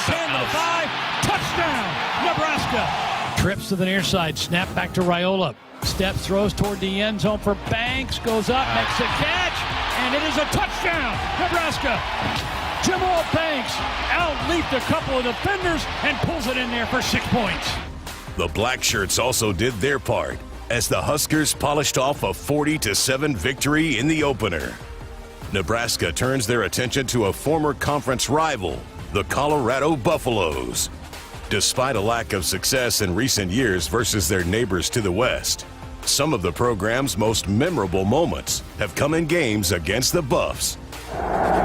10, to the 5. Touchdown, Nebraska. Trips to the near side. Snap back to Raiola. Steps, throws toward the end zone for Banks. Goes up, makes a catch, and it is a touchdown, Nebraska. Jamal Banks out-leaped a couple of defenders and pulls it in there for 6 points. The Black Shirts also did their part as the Huskers polished off a 40-7 victory in the opener. Nebraska turns their attention to a former conference rival, the Colorado Buffaloes. Despite a lack of success in recent years versus their neighbors to the west, some of the program's most memorable moments have come in games against the Buffs.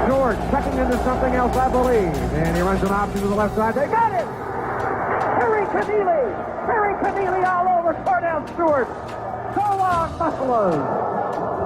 George checking into something else, I believe. And he runs an option to the left side. They got it! Harry Keneally all over Cordell Stewart. So long, Buffaloes.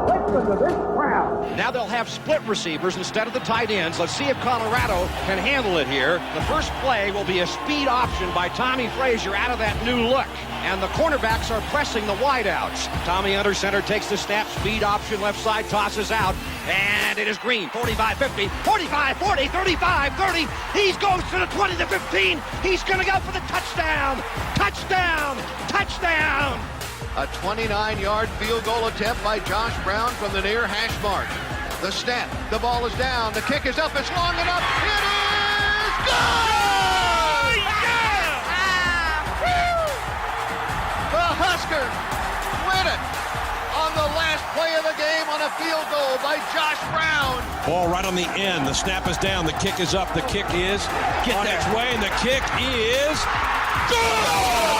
Listen to this crowd. Now they'll have split receivers instead of the tight ends. Let's see if Colorado can handle it here. The first play will be a speed option by Tommy Frazier out of that new look. And the cornerbacks are pressing the wideouts. Tommy under center takes the snap, speed option, left side, tosses out. And it is Green, 45-50, 45-40, 35-30. He goes to the 20 to 15. He's going to go for the touchdown. Touchdown. Touchdown. A 29-yard field goal attempt by Josh Brown from the near hash mark. The snap, the ball is down, the kick is up, it's long enough, it is good! The Huskers win it on the last play of the game on a field goal by Josh Brown. Ball right on the end, the snap is down, the kick is up, the kick is on its way, and the kick is good!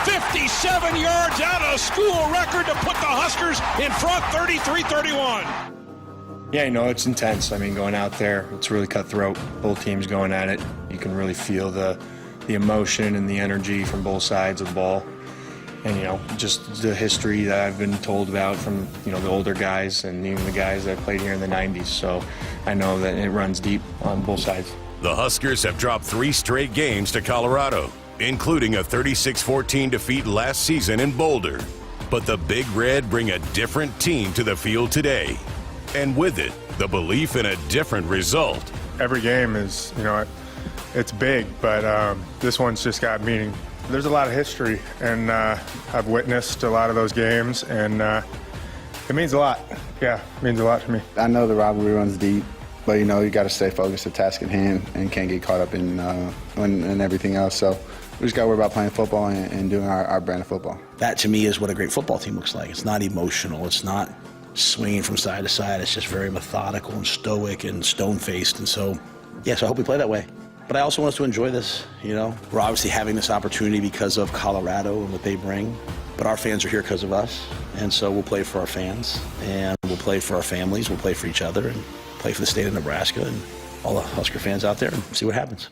57 yards out of school record to put the Huskers in front 33-31. Yeah, you know, it's intense. I mean, going out there, it's really cutthroat. Both teams going at it. You can really feel the emotion and the energy from both sides of the ball. And, you know, just the history that I've been told about from, you know, the older guys and even the guys that played here in the 90s. So I know that it runs deep on both sides. The Huskers have dropped 3 straight games to Colorado, including a 36-14 defeat last season in Boulder. But the Big Red bring a different team to the field today. And with it, the belief in a different result. Every game is, you know, it's big, but this one's just got meaning. There's a lot of history, and I've witnessed a lot of those games, and it means a lot. Yeah, it means a lot to me. I know the rivalry runs deep, but, you know, you got to stay focused, the task at hand, and can't get caught up in everything else. So we just got to worry about playing football and doing our brand of football. That, to me, is what a great football team looks like. It's not emotional. It's not swinging from side to side. It's just very methodical and stoic and stone-faced. And so, yeah, so I hope we play that way. But I also want us to enjoy this, you know. We're obviously having this opportunity because of Colorado and what they bring. But our fans are here because of us. And so we'll play for our fans. And we'll play for our families. We'll play for each other. And play for the state of Nebraska and all the Husker fans out there and see what happens.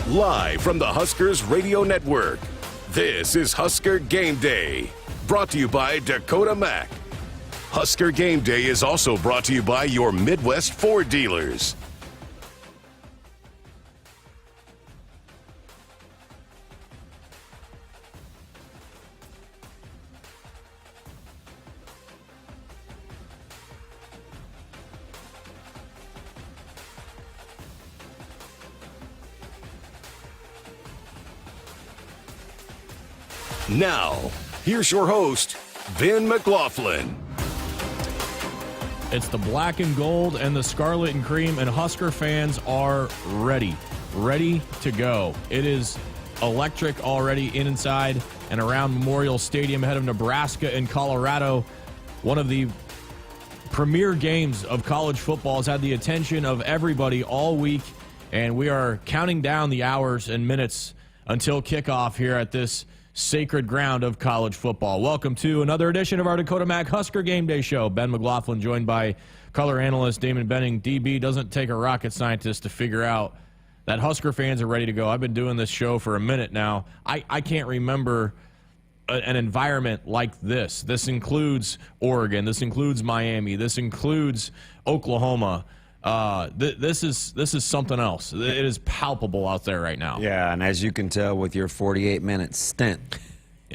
Live from the Huskers Radio Network, this is Husker Game Day, brought to you by Dakota Mac. Husker Game Day is also brought to you by your Midwest Ford dealers. Now, here's your host, Ben McLaughlin. It's the black and gold and the scarlet and cream, and Husker fans are ready to go. It is electric already inside and around Memorial Stadium ahead of Nebraska and Colorado. One of the premier games of college football has had the attention of everybody all week, and we are counting down the hours and minutes until kickoff here at this sacred ground of college football. Welcome to another edition of our Dakota Mac Husker Game Day Show. Ben McLaughlin joined by color analyst Damon Benning. DB, doesn't take a rocket scientist to figure out that Husker fans are ready to go. I've been doing this show for a minute now. I can't remember an environment like this. This includes Oregon. This includes Miami. This includes Oklahoma. This is something else. It is palpable out there right now. Yeah, and as you can tell with your 48-minute stint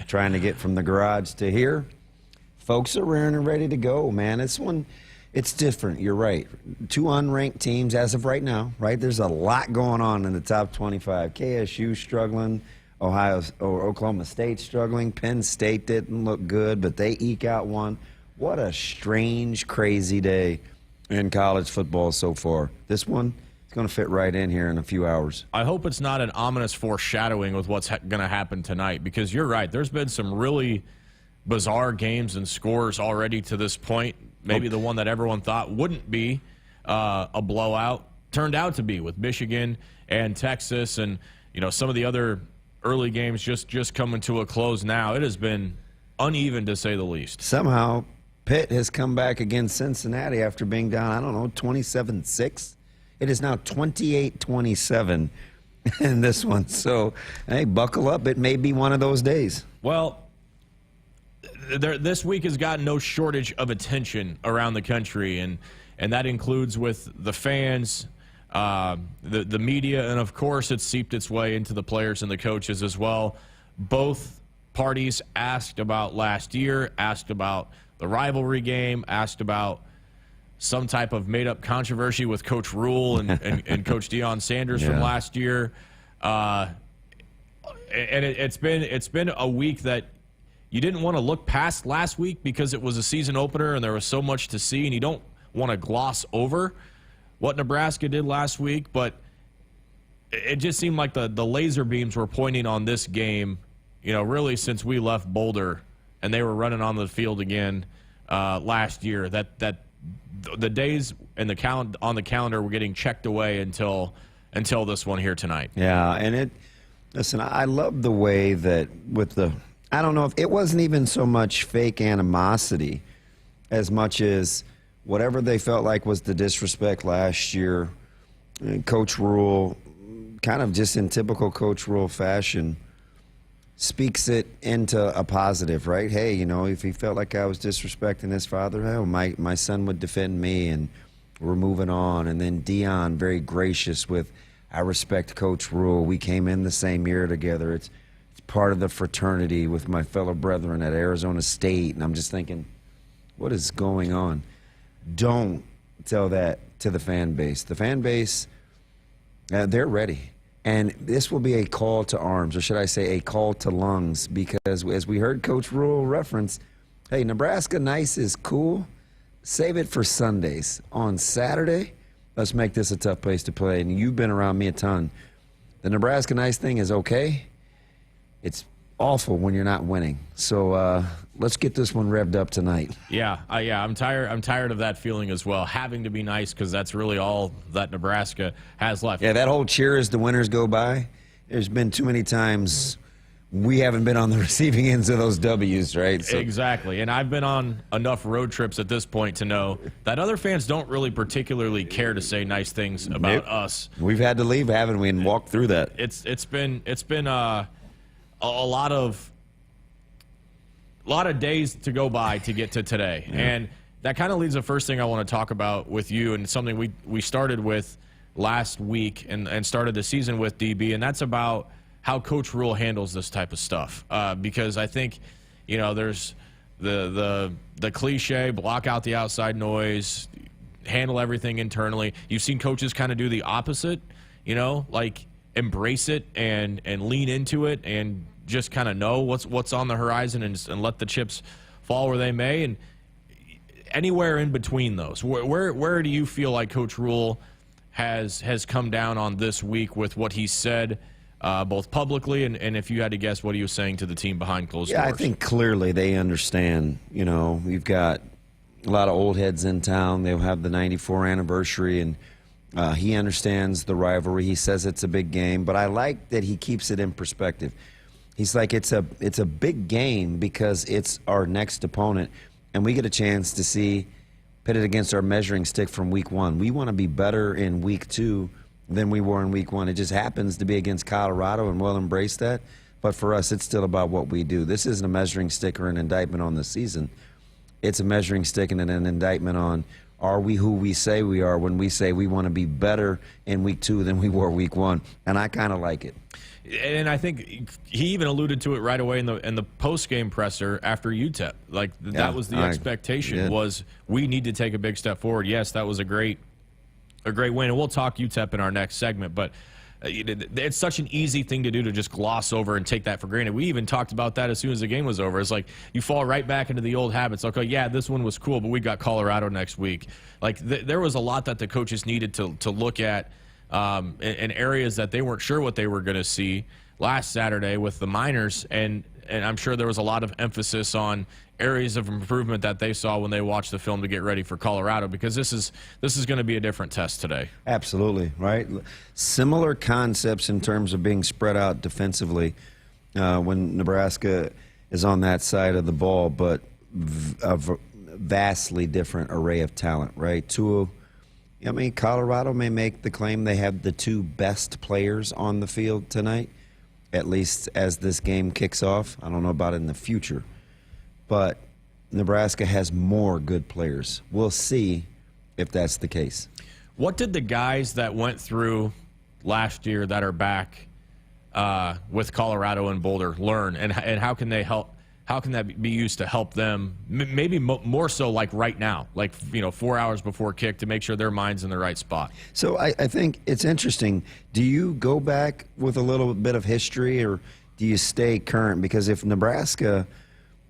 trying to get from the garage to here, folks are rearing and ready to go, man. It's It's different. You're right. 2 unranked teams as of right now, right? There's a lot going on in the top 25. KSU struggling. Oklahoma State struggling. Penn State didn't look good, but they eke out one. What a strange, crazy day in college football so far. This one is going to fit right in here in a few hours. I hope it's not an ominous foreshadowing with what's going to happen tonight, because you're right. There's been some really bizarre games and scores already to this point. Maybe the one that everyone thought wouldn't be a blowout turned out to be, with Michigan and Texas, and some of the other early games just coming to a close now. It has been uneven, to say the least. Somehow Pitt has come back against Cincinnati after being down, 27-6. It is now 28-27 in this one. So, hey, buckle up. It may be one of those days. Well, this week has gotten no shortage of attention around the country, and that includes with the fans, the media, and of course it's seeped its way into the players and the coaches as well. Both parties asked about last year, asked about the rivalry game, asked about some type of made-up controversy with Coach Rule and Coach Deion Sanders from last year. And it's been a week that you didn't want to look past last week because it was a season opener and there was so much to see, and you don't want to gloss over what Nebraska did last week, but it just seemed like the laser beams were pointing on this game, really since we left Boulder and they were running on the field again last year, that the days and on the calendar were getting checked away until this one here tonight. Yeah, and listen, I love the way that with the, I don't know if it wasn't even so much fake animosity as much as whatever they felt like was the disrespect last year. Coach Rule, kind of just in typical Coach Rule fashion, speaks it into a positive, right? Hey, if he felt like I was disrespecting his father, hell, my son would defend me, and we're moving on. And then Deion, very gracious with, I respect Coach Rule. We came in the same year together. It's part of the fraternity with my fellow brethren at Arizona State. And I'm just thinking, what is going on? Don't tell that to the fan base. The fan base, they're ready. And this will be a call to arms, or should I say a call to lungs, because as we heard Coach Rule reference, hey, Nebraska nice is cool. Save it for Sundays. On Saturday, let's make this a tough place to play. And you've been around me a ton. The Nebraska nice thing is okay. It's awful when you're not winning. So let's get this one revved up tonight. Yeah, I'm tired of that feeling as well, having to be nice, because that's really all that Nebraska has left. Yeah, that whole cheer as the winners go by, there's been too many times we haven't been on the receiving ends of those W's, right? So. Exactly, and I've been on enough road trips at this point to know that other fans don't really particularly care to say nice things about us. We've had to leave, haven't we, and walk through that. It's been a lot of days to go by to get to today. Yeah. And that kind of leads the first thing I want to talk about with you, and something we started with last week and started the season with, DB, and that's about how Coach Rule handles this type of stuff. Because I think, there's the cliche, block out the outside noise, handle everything internally. You've seen coaches kind of do the opposite, like embrace it and lean into it and just kind of know what's on the horizon and let the chips fall where they may, and anywhere in between those. Where do you feel like Coach Rule has come down on this week with what he said, both publicly and if you had to guess what he was saying to the team behind closed doors? I think clearly they understand. We've got a lot of old heads in town. They'll have the 94 anniversary, and he understands the rivalry. He says it's a big game, but I like that he keeps it in perspective. He's like, it's a big game because it's our next opponent, and we get a chance to see pitted against our measuring stick from week one. We want to be better in week two than we were in week one. It just happens to be against Colorado, and we'll embrace that. But for us, it's still about what we do. This isn't a measuring stick or an indictment on the season. It's a measuring stick and an indictment on, are we who we say we are when we say we want to be better in week two than we were week one? And I kind of like it. And I think he even alluded to it right away in the post-game presser after UTEP. Like, that was the expectation, was we need to take a big step forward. Yes, that was a great win, and we'll talk UTEP in our next segment, but it's such an easy thing to do to just gloss over and take that for granted. We even talked about that as soon as the game was over. It's like you fall right back into the old habits. Like, oh, yeah, this one was cool, but we got Colorado next week. Like, there was a lot that the coaches needed to look at in areas that they weren't sure what they were going to see last Saturday with the Miners, and I'm sure there was a lot of emphasis on areas of improvement that they saw when they watched the film to get ready for Colorado, because this is going to be a different test today. Absolutely, right? Similar concepts in terms of being spread out defensively when Nebraska is on that side of the ball, but a vastly different array of talent, right? I mean, Colorado may make the claim they have the two best players on the field tonight, at least as this game kicks off. I don't know about in the future, but Nebraska has more good players. We'll see if that's the case. What did the guys that went through last year that are back with Colorado and Boulder learn, and how can they help? How can that be used to help them, maybe more so like right now, like 4 hours before kick, to make sure their mind's in the right spot? So I think it's interesting. Do you go back with a little bit of history, or do you stay current? Because if Nebraska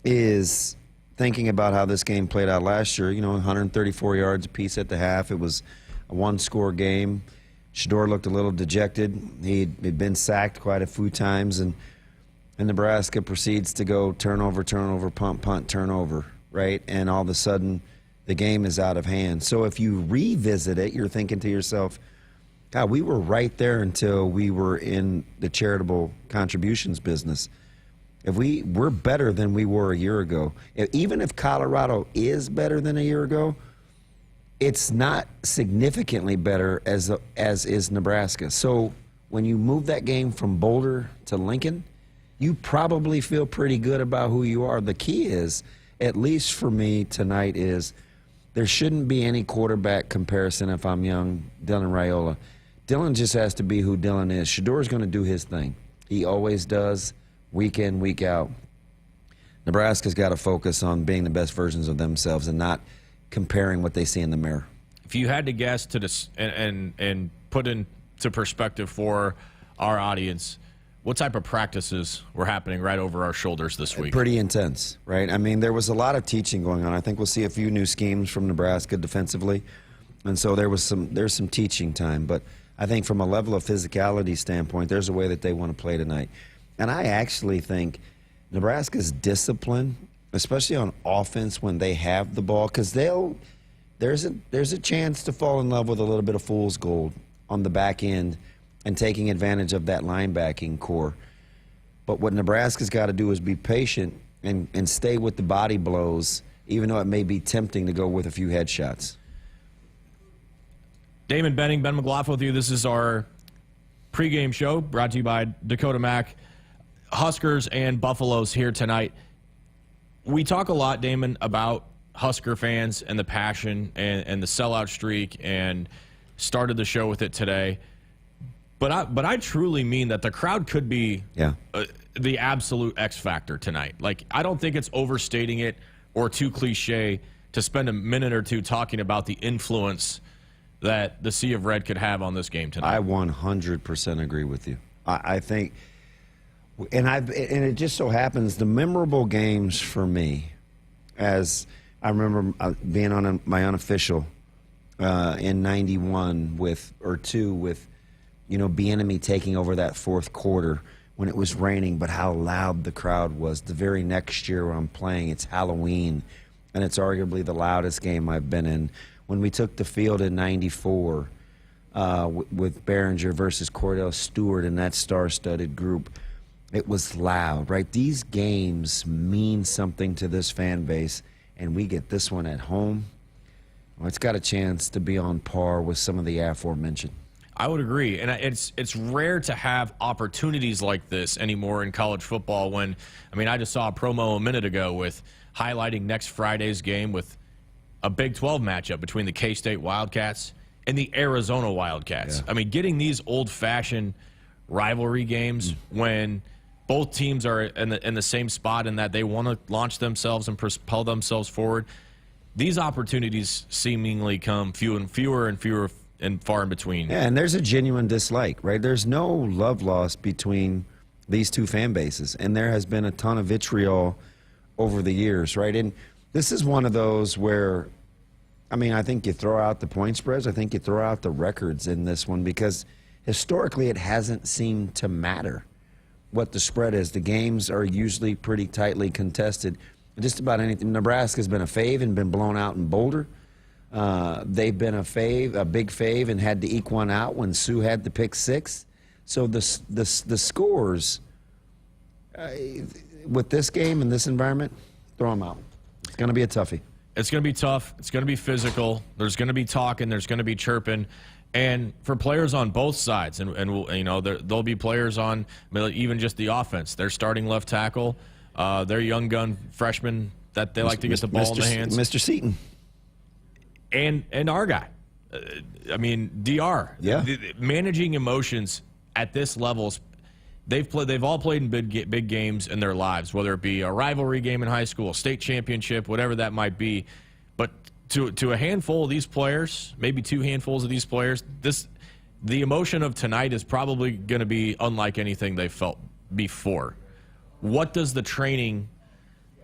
is thinking about how this game played out last year, 134 yards apiece at the half, it was a one-score game. Shedeur looked a little dejected. He'd been sacked quite a few times, and Nebraska proceeds to go turnover, punt, turnover, right? And all of a sudden, the game is out of hand. So if you revisit it, you're thinking to yourself, God, we were right there until we were in the charitable contributions business. If we're better than we were a year ago. Even if Colorado is better than a year ago, it's not significantly better as is Nebraska. So when you move that game from Boulder to Lincoln, you probably feel pretty good about who you are. The key is, at least for me tonight, is there shouldn't be any quarterback comparison if I'm young Dylan Raiola. Dylan just has to be who Dylan is. Shedeur's going to do his thing. He always does, week in, week out. Nebraska's got to focus on being the best versions of themselves and not comparing what they see in the mirror. If you had to guess to this and put into perspective for our audience, what type of practices were happening right over our shoulders this week? Pretty intense, right? I mean, there was a lot of teaching going on. I think we'll see a few new schemes from Nebraska defensively, and so there's some teaching time. But I think from a level of physicality standpoint, there's a way that they want to play tonight. And I actually think Nebraska's discipline, especially on offense when they have the ball, because there's a chance to fall in love with a little bit of fool's gold on the back end and taking advantage of that linebacking core. But what Nebraska's got to do is be patient and stay with the body blows, even though it may be tempting to go with a few headshots. Damon Benning, Ben McLaughlin with you. This is our pregame show brought to you by Dakota Mac. Huskers and Buffaloes here tonight. We talk a lot, Damon, about Husker fans and the passion and the sellout streak, and started the show with it today. But I truly mean that the crowd could be the absolute X factor tonight. Like, I don't think it's overstating it or too cliche to spend a minute or two talking about the influence that the Sea of Red could have on this game tonight. I 100% agree with you. I think, and it just so happens the memorable games for me, as I remember being on my unofficial in '91 with Bieniemy taking over that fourth quarter when it was raining, but how loud the crowd was. The very next year when I'm playing, it's Halloween, and it's arguably the loudest game I've been in. When we took the field in '94 with Behringer versus Cordell Stewart and that star-studded group, it was loud, right? These games mean something to this fan base, and we get this one at home. Well, it's got a chance to be on par with some of the aforementioned. I would agree, and it's rare to have opportunities like this anymore in college football. I just saw a promo a minute ago with highlighting next Friday's game with a Big 12 matchup between the K-State Wildcats and the Arizona Wildcats. Yeah. Getting these old-fashioned rivalry games when both teams are in the same spot in that they want to launch themselves and propel themselves forward. These opportunities seemingly come fewer and far in between. Yeah, and there's a genuine dislike, right? There's no love lost between these two fan bases, and there has been a ton of vitriol over the years, right? And this is one of those where, I mean, I think you throw out the point spreads. I think you throw out the records in this one because historically it hasn't seemed to matter what the spread is. The games are usually pretty tightly contested. Just about anything. Nebraska's been a fave and been blown out in Boulder. They've been a big fave, and had to eke one out when Sue had the pick six. So the scores with this game and this environment, throw them out. It's going to be a toughie. It's going to be tough. It's going to be physical. There's going to be talking. There's going to be chirping. And for players on both sides, and you know, there'll be players on even just the offense. Their starting left tackle, their young gun freshman that they like to get the ball in the hands. Mr. Seaton. And our guy. I mean, DR. Yeah. Managing emotions at this level, they've all played in big games in their lives, whether it be a rivalry game in high school, a state championship, whatever that might be. But to a handful of these players, maybe two handfuls of these players, the emotion of tonight is probably going to be unlike anything they've felt before. What does the training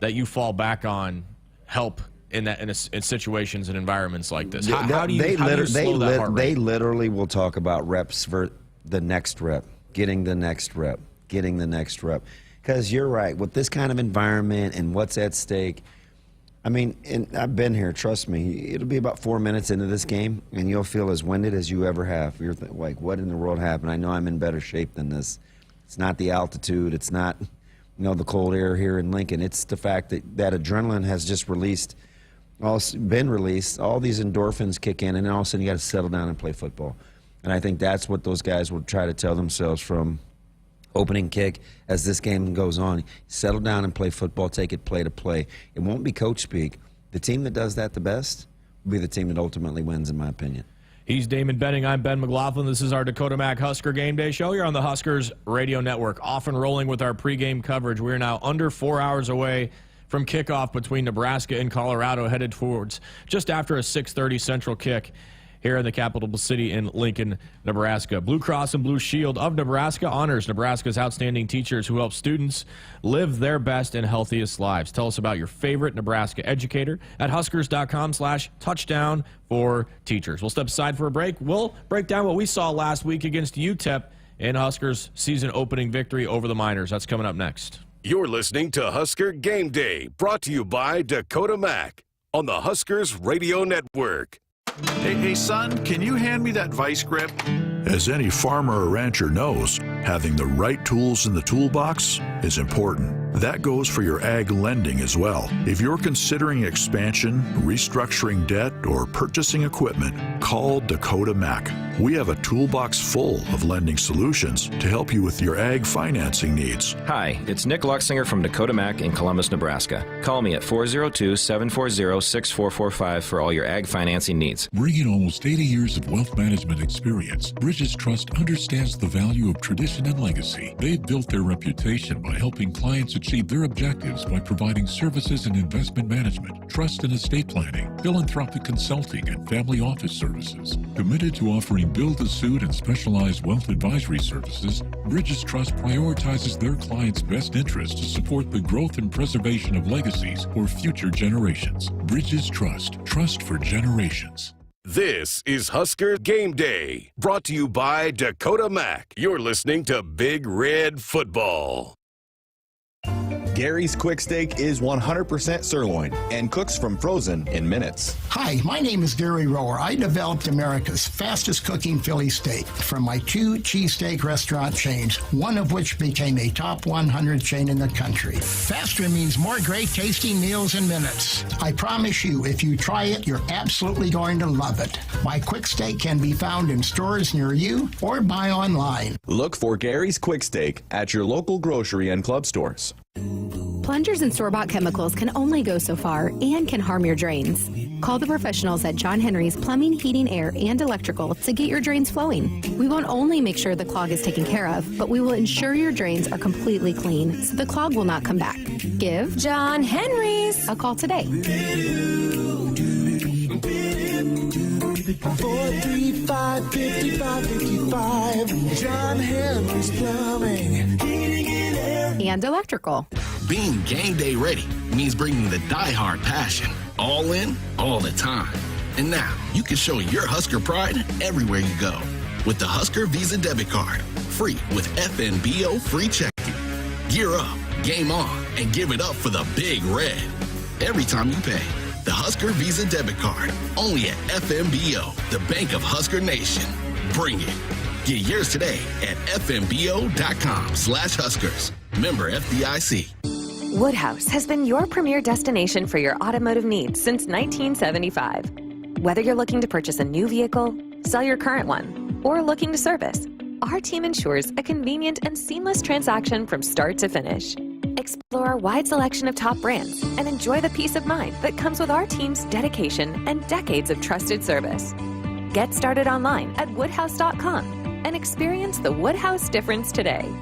that you fall back on help in situations and environments like this? How do you slow that heart rate? They literally will talk about reps for the next rep, getting the next rep, getting the next rep. Because you're right, with this kind of environment and what's at stake, I mean, and I've been here, trust me, it'll be about 4 minutes into this game, and you'll feel as winded as you ever have. You're like, what in the world happened? I know I'm in better shape than this. It's not the altitude. It's not, the cold air here in Lincoln. It's the fact that adrenaline has just been released. All these endorphins kick in, and then all of a sudden you got to settle down and play football. And I think that's what those guys will try to tell themselves from opening kick as this game goes on. Settle down and play football, take it play to play. It won't be coach speak. The team that does that the best will be the team that ultimately wins, in my opinion. He's Damon Benning. I'm Ben McLaughlin. This is our Dakota Mac Husker Game Day Show. You're on the Huskers Radio Network, off and rolling with our pregame coverage. We're now under 4 hours away from kickoff between Nebraska and Colorado, headed towards just after a 6:30 Central kick here in the capital city in Lincoln, Nebraska. Blue Cross and Blue Shield of Nebraska honors Nebraska's outstanding teachers who help students live their best and healthiest lives. Tell us about your favorite Nebraska educator at huskers.com/touchdown for teachers. We'll step aside for a break. We'll break down what we saw last week against UTEP in Huskers' season opening victory over the Miners. That's coming up next. You're listening to Husker Game Day, brought to you by Dakota Mac on the Huskers Radio Network. Hey, son, can you hand me that vice grip? As any farmer or rancher knows, having the right tools in the toolbox is important. That goes for your ag lending as well. If you're considering expansion, restructuring debt, or purchasing equipment, call Dakota Mac. We have a toolbox full of lending solutions to help you with your ag financing needs. Hi, it's Nick Luxinger from Dakota Mac in Columbus, Nebraska. Call me at 402-740-6445 for all your ag financing needs. Bringing almost 80 years of wealth management experience, Bridges Trust understands the value of tradition and legacy. They've built their reputation by helping clients achieve their objectives by providing services in investment management, trust and estate planning, philanthropic consulting, and family office services. Committed to offering build-to-suit and specialized wealth advisory services, Bridges Trust prioritizes their clients' best interests to support the growth and preservation of legacies for future generations. Bridges Trust. Trust for generations. This is Husker Game Day, brought to you by Dakota Mac. You're listening to Big Red Football. Gary's Quick Steak is 100% sirloin and cooks from frozen in minutes. Hi, my name is Gary Rower. I developed America's fastest cooking Philly steak from my 2 cheesesteak restaurant chains, one of which became a top 100 chain in the country. Faster means more great tasting meals in minutes. I promise you, if you try it, you're absolutely going to love it. My Quick Steak can be found in stores near you or buy online. Look for Gary's Quick Steak at your local grocery and club stores. Plungers and store-bought chemicals can only go so far and can harm your drains. Call the professionals at John Henry's Plumbing, Heating, Air, and Electrical to get your drains flowing. We won't only make sure the clog is taken care of, but we will ensure your drains are completely clean so the clog will not come back. Give John Henry's a call today. 435-5555. John Henry's Plumbing, Heating, and Air, and Electrical. Being game day ready means bringing the die-hard passion, all in, all the time. And now you can show your Husker pride everywhere you go with the Husker Visa debit card, free with FNBO free checking. Gear up, game on, and give it up for the Big Red every time you pay. The Husker Visa debit card, only at FNBO, the bank of Husker Nation. Bring it. Get yours today at fnbo.com/Huskers. Member FDIC. Woodhouse has been your premier destination for your automotive needs since 1975. Whether you're looking to purchase a new vehicle, sell your current one, or looking to service, our team ensures a convenient and seamless transaction from start to finish. Explore our wide selection of top brands and enjoy the peace of mind that comes with our team's dedication and decades of trusted service. Get started online at woodhouse.com and experience the Woodhouse difference today.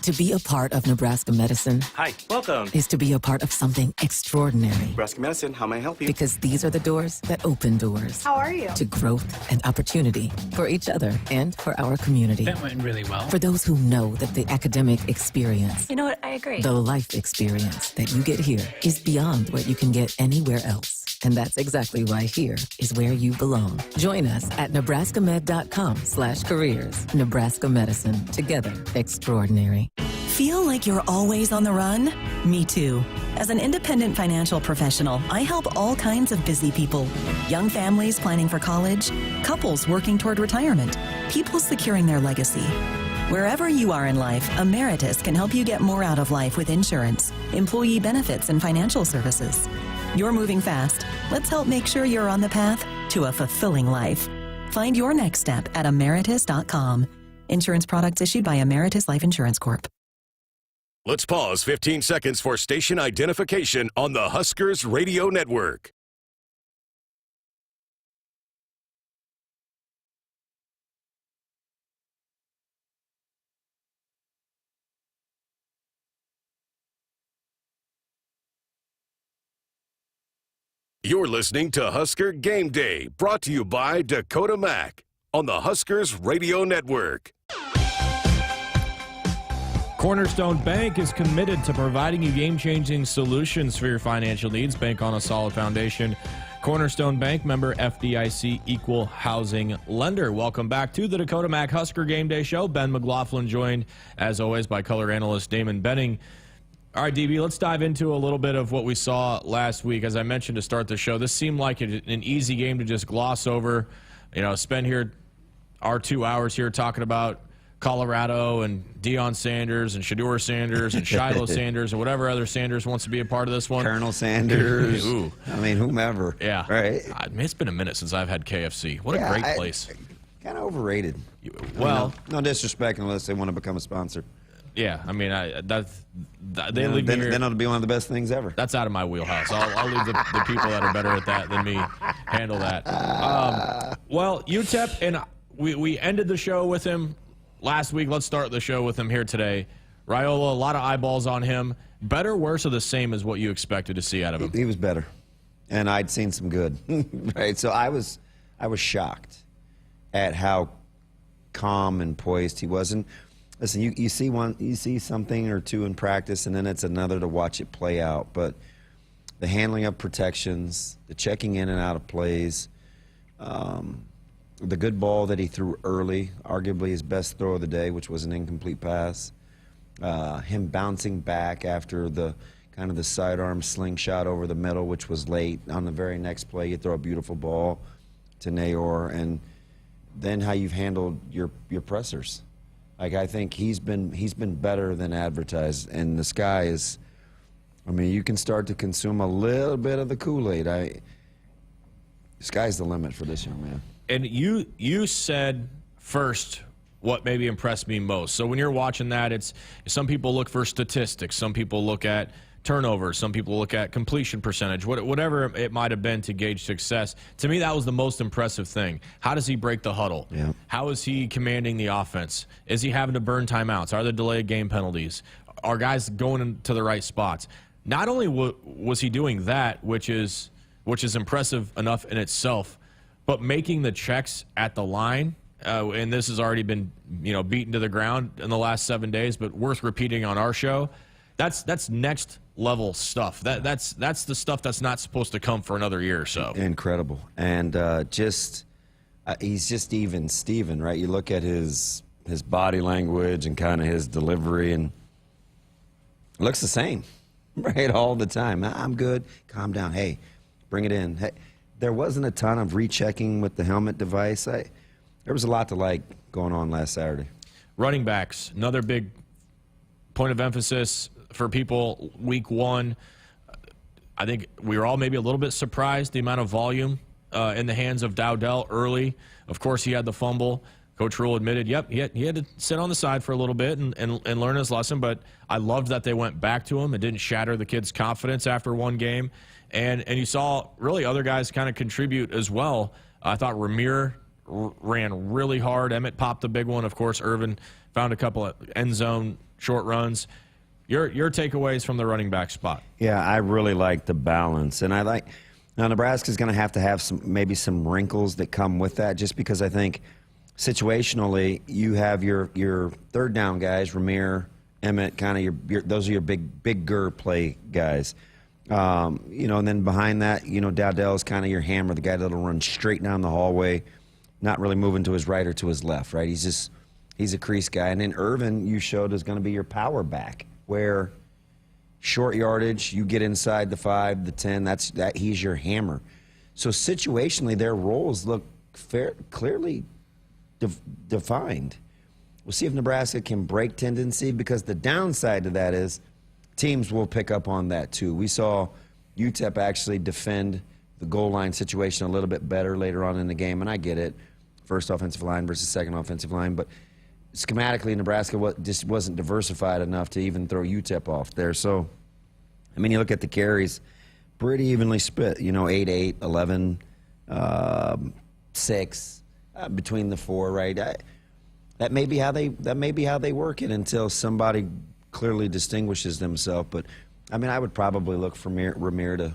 To be a part of Nebraska medicine. Hi, welcome. Is to be a part of something extraordinary. Nebraska Medicine, how may I help you? Because these are the doors that open doors. How are you? To growth and opportunity for each other and for our community. That went really well. For those who know that the academic experience. You know what? I agree. The life experience that you get here is beyond what you can get anywhere else. And that's exactly why here is where you belong. Join us at nebraskamed.com/careers. Nebraska Medicine. Together, extraordinary. Feel like you're always on the run? Me too. As an independent financial professional, I help all kinds of busy people. Young families planning for college, couples working toward retirement, people securing their legacy. Wherever you are in life, Emeritus can help you get more out of life with insurance, employee benefits, and financial services. You're moving fast. Let's help make sure you're on the path to a fulfilling life. Find your next step at emeritus.com. Insurance products issued by Emeritus Life Insurance Corp. Let's pause 15 seconds for station identification on the Huskers Radio Network. You're listening to Husker Game Day, brought to you by Dakota Mac on the Huskers Radio Network. Cornerstone Bank is committed to providing you game-changing solutions for your financial needs. Bank on a solid foundation. Cornerstone Bank, member FDIC, equal housing lender. Welcome back to the Dakota Mac Husker Game Day Show. Ben McLaughlin joined, as always, by color analyst Damon Benning. All right, DB, let's dive into a little bit of what we saw last week. As I mentioned to start the show, this seemed like an easy game to just gloss over. You know, spend here our 2 hours here talking about Colorado and Deion Sanders and Shedeur Sanders and Shiloh Sanders and whatever other Sanders wants to be a part of this one. Colonel Sanders. Ooh. I mean, whomever. Yeah. Right. It's been a minute since I've had KFC. What a great place. Kind of overrated. Well, no disrespect unless they want to become a sponsor. Yeah, I mean, they leave me here. Then it'll be one of the best things ever. That's out of my wheelhouse. I'll leave the people that are better at that than me handle that. Well, UTEP, and we ended the show with him last week. Let's start the show with him here today. Raiola, a lot of eyeballs on him. Better, worse, or the same as what you expected to see out of him? He was better, and I'd seen some good. Right, so I was shocked at how calm and poised he was. And listen, you see something or two in practice, and then it's another to watch it play out. But the handling of protections, the checking in and out of plays, the good ball that he threw early, arguably his best throw of the day, which was an incomplete pass, him bouncing back after the kind of the sidearm slingshot over the middle, which was late. On the very next play, you throw a beautiful ball to Nayor, and then how you've handled your pressers. Like, I think he's been better than advertised, and the sky is, I mean, you can start to consume a little bit of the Kool-Aid. The sky's the limit for this young man. And you said first what maybe impressed me most. So when you're watching that, it's some people look for statistics, some people look at turnovers, some people look at completion percentage, whatever it might have been to gauge success. To me, that was the most impressive thing. How does he break the huddle? Yeah. How is he commanding the offense? Is he having to burn timeouts? Are there delayed game penalties? Are guys going into the right spots? Not only was he doing that, which is impressive enough in itself, but making the checks at the line, and this has already been beaten to the ground in the last 7 days, but worth repeating on our show. That's next level stuff. That's the stuff that's not supposed to come for another year or so. Incredible. And he's just even Steven, right? You look at his body language and kind of his delivery, and it looks the same, right, all the time. I'm good. Calm down. Hey, bring it in. Hey, there wasn't a ton of rechecking with the helmet device. There was a lot to like going on last Saturday. Running backs, another big point of emphasis for people week one. I think we were all maybe a little bit surprised the amount of volume in the hands of Dowdell early. Of course, he had the fumble. Coach Rule admitted, yep, he had to sit on the side for a little bit and learn his lesson, but I loved that they went back to him. It didn't shatter the kid's confidence after one game. And you saw really other guys kind of contribute as well. I thought Ramir ran really hard. Emmett popped the big one. Of course, Irvin found a couple of end zone short runs. Your takeaways from the running back spot? Yeah, I really like the balance. And now Nebraska's going to have maybe some wrinkles that come with that, just because I think situationally you have your third down guys, Ramir, Emmett, kind of those are your bigger play guys. And then behind that, Dowdell's kind of your hammer, the guy that'll run straight down the hallway, not really moving to his right or to his left, right? He's a crease guy. And then Irvin, you showed, is going to be your power back, where short yardage, you get inside the 5, the 10, he's your hammer. So situationally, their roles look clearly defined. We'll see if Nebraska can break tendency, because the downside to that is teams will pick up on that too. We saw UTEP actually defend the goal line situation a little bit better later on in the game, and I get it. First offensive line versus second offensive line, but schematically, Nebraska just wasn't diversified enough to even throw UTEP off there. So, I mean, you look at the carries, pretty evenly split, 8-8, 11, 6 between the 4, right? That may be how they work it until somebody clearly distinguishes themselves. But, I mean, I would probably look for Ramir to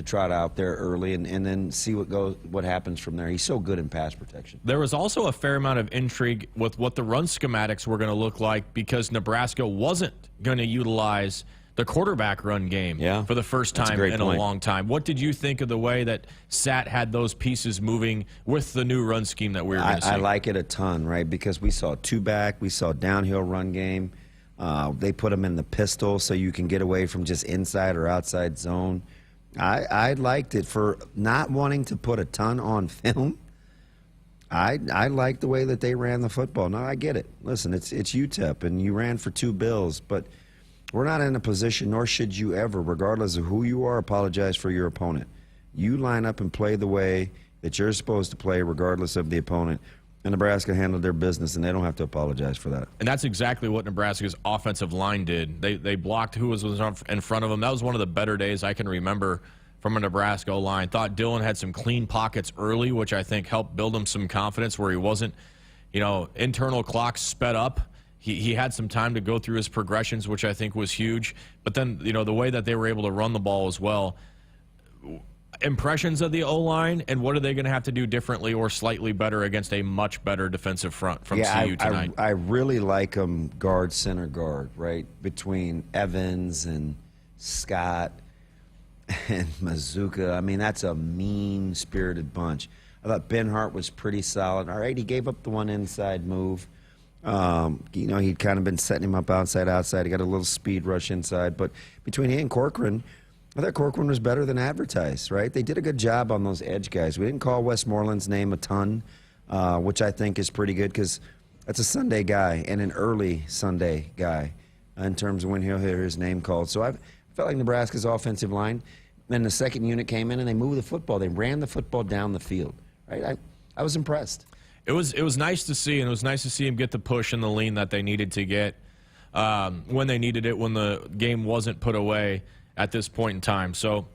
trot out there early and then see what happens from there. He's so good in pass protection. There was also a fair amount of intrigue with what the run schematics were going to look like, because Nebraska wasn't going to utilize the quarterback run game for the first time in a long time. What did you think of the way that Sat had those pieces moving with the new run scheme that we were going to see? I like it a ton, right, because we saw two-back, we saw downhill run game. They put them in the pistol so you can get away from just inside or outside zone. I liked it for not wanting to put a ton on film. I like the way that they ran the football. No, I get it. Listen, it's UTEP, and you ran for 2 bills, but we're not in a position, nor should you ever, regardless of who you are, apologize for your opponent. You line up and play the way that you're supposed to play, regardless of the opponent. And Nebraska handled their business, and they don't have to apologize for that. And that's exactly what Nebraska's offensive line did. They blocked who was in front of them. That was one of the better days I can remember from a Nebraska line. Thought Dillon had some clean pockets early, which I think helped build him some confidence, where he wasn't, internal clocks sped up. He had some time to go through his progressions, which I think was huge. But then, the way that they were able to run the ball as well. Impressions of the O-line, and what are they going to have to do differently or slightly better against a much better defensive front from CU tonight? I really like them guard, center guard, right, between Evans and Scott and Mazuka. I mean, that's a mean-spirited bunch. I thought Benhart was pretty solid. All right, he gave up the one inside move. He'd kind of been setting him up outside. He got a little speed rush inside. But between he and Corcoran, I thought Corcoran was better than advertised, right? They did a good job on those edge guys. We didn't call Westmoreland's name a ton, which I think is pretty good, because that's a Sunday guy and an early Sunday guy in terms of when he'll hear his name called. So I felt like Nebraska's offensive line, then the second unit came in and they moved the football. They ran the football down the field, right? I was impressed. It was nice to see, and it was nice to see him get the push and the lean that they needed to get when they needed it, when the game wasn't put away at this point in time. So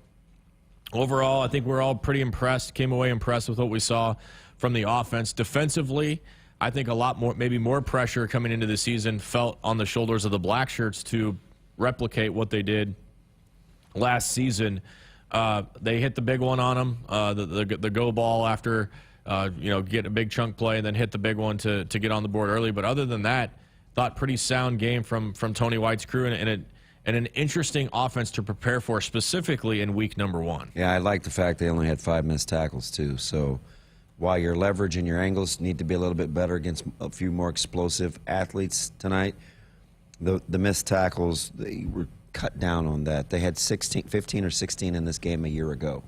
overall, I think we're all pretty impressed, came away impressed with what we saw from the offense. Defensively, I think a lot more, maybe more pressure coming into the season felt on the shoulders of the Black Shirts to replicate what they did last season. They hit the big one on them, the go ball after, get a big chunk play and then hit the big one to get on the board early. But other than that, thought pretty sound game from Tony White's crew and an interesting offense to prepare for, specifically in week number 1. Yeah, I like the fact they only had 5 missed tackles, too. So while your leverage and your angles need to be a little bit better against a few more explosive athletes tonight, the missed tackles, they were cut down on that. They had 15 or 16 in this game a year ago.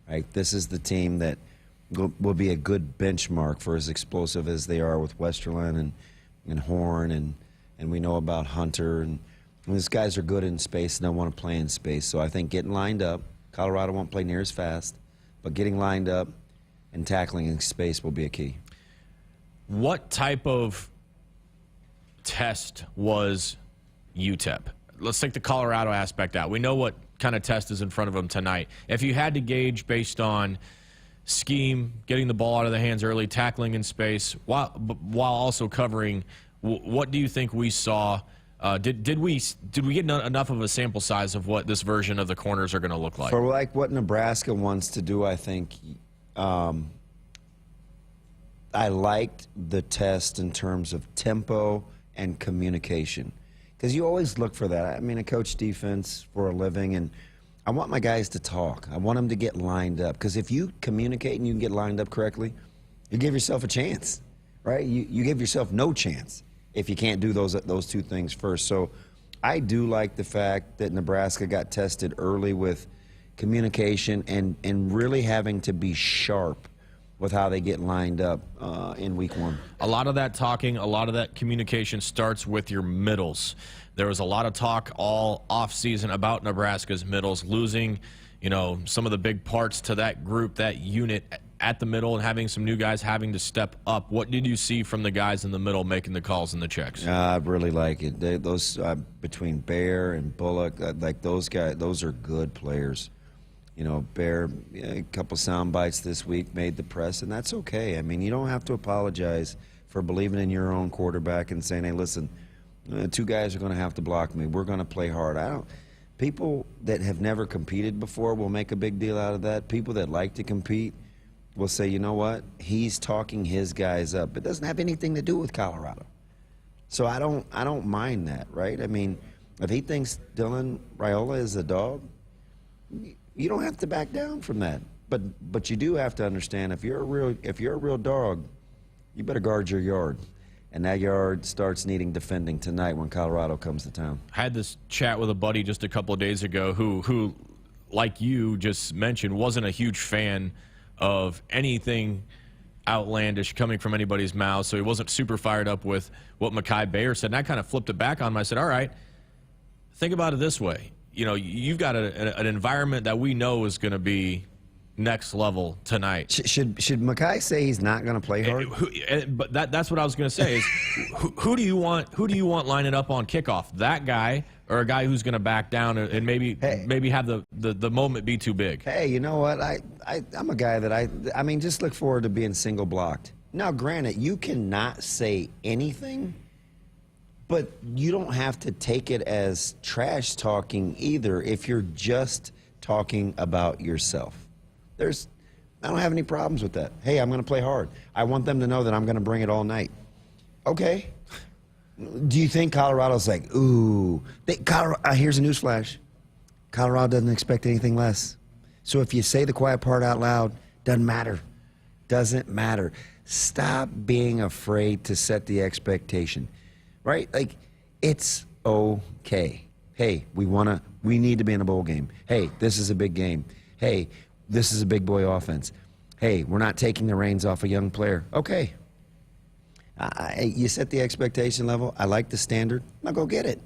Right? This is the team that will be a good benchmark for as explosive as they are with Westerland and Horn, and we know about Hunter. And these guys are good in space and don't want to play in space. So I think getting lined up, Colorado won't play near as fast, but getting lined up and tackling in space will be a key. What type of test was UTEP? Let's take the Colorado aspect out. We know what kind of test is in front of them tonight. If you had to gauge based on scheme, getting the ball out of the hands early, tackling in space, while also covering, what do you think we saw? Did we get enough of a sample size of what this version of the corners are going to look like? For like what Nebraska wants to do, I think I liked the test in terms of tempo and communication, because you always look for that. I mean, I coach defense for a living, and I want my guys to talk. I want them to get lined up, because if you communicate and you can get lined up correctly, you give yourself a chance, right? You give yourself no chance if you can't do those two things first. So I do like the fact that Nebraska got tested early with communication and really having to be sharp with how they get lined up in week 1. A lot of that talking, a lot of that communication starts with your middles. There was a lot of talk all offseason about Nebraska's middles, losing, some of the big parts to that group, that unit at the middle, and having some new guys having to step up. What did you see from the guys in the middle making the calls and the checks? I really like it. Those between Bear and Bullock, like those guys, those are good players. Bear, a couple sound bites this week, made the press, and that's okay. I mean, you don't have to apologize for believing in your own quarterback and saying, hey, listen, 2 guys are going to have to block me. We're going to play hard. People that have never competed before will make a big deal out of that. People that like to compete will say, you know what, he's talking his guys up. It doesn't have anything to do with Colorado. So I don't mind that, right? I mean, if he thinks Dylan Raiola is a dog, you don't have to back down from that. But you do have to understand, if you're a real dog, you better guard your yard. And that yard starts needing defending tonight when Colorado comes to town. I had this chat with a buddy just a couple of days ago who, like you just mentioned, wasn't a huge fan of anything outlandish coming from anybody's mouth, so he wasn't super fired up with what Mekhi Bayer said. And I kind of flipped it back on him. I said, all right, think about it this way. You've got an environment that we know is going to be next level tonight. Should Mekhi say he's not going to play hard? But that's what I was going to say. Is who do you want lining up on kickoff? That guy, or a guy who's going to back down and maybe have the moment be too big? Hey, you know what? I'm a guy that I mean, just look forward to being single blocked. Now, granted, you cannot say anything, but you don't have to take it as trash talking either if you're just talking about yourself. I don't have any problems with that. Hey, I'm going to play hard. I want them to know that I'm going to bring it all night. Okay. Do you think Colorado's like, ooh, here's a newsflash. Colorado doesn't expect anything less. So if you say the quiet part out loud, doesn't matter. Doesn't matter. Stop being afraid to set the expectation, right? Like, it's okay. Hey, we need to be in a bowl game. Hey, this is a big game. Hey, this is a big boy offense. Hey, we're not taking the reins off a young player. Okay. You set the expectation level. I like the standard. Now go get it.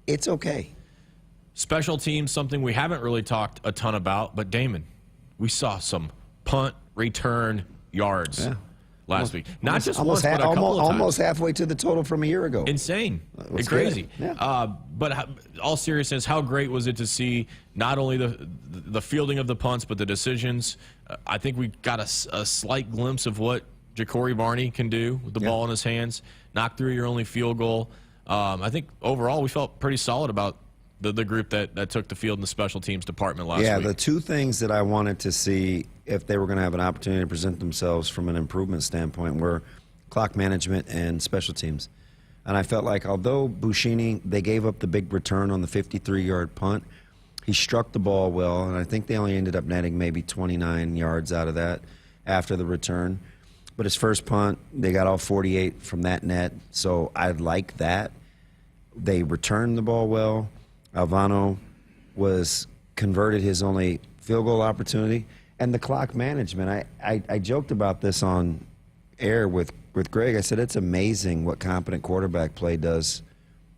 It's okay. Special teams, something we haven't really talked a ton about, but Damon, we saw some punt return yards. Yeah. last week. Not just once, but a couple of times. Almost halfway to the total from a year ago. Insane. It's crazy. Yeah. But all seriousness, how great was it to see not only the fielding of the punts, but the decisions? I think we got a slight glimpse of what Ja'Cory Barney can do with the ball in his hands. Knock through your only field goal. I think overall we felt pretty solid about the group that took the field in the special teams department last week. Yeah, the two things that I wanted to see if they were going to have an opportunity to present themselves from an improvement standpoint were clock management and special teams. And I felt like although Buschini, they gave up the big return on the 53-yard punt, he struck the ball well, and I think they only ended up netting maybe 29 yards out of that after the return. But his first punt, they got all 48 from that net, so I like that. They returned the ball well. Alvano converted his only field goal opportunity. And the clock management, I joked about this on air with Greg. I said it's amazing what competent quarterback play does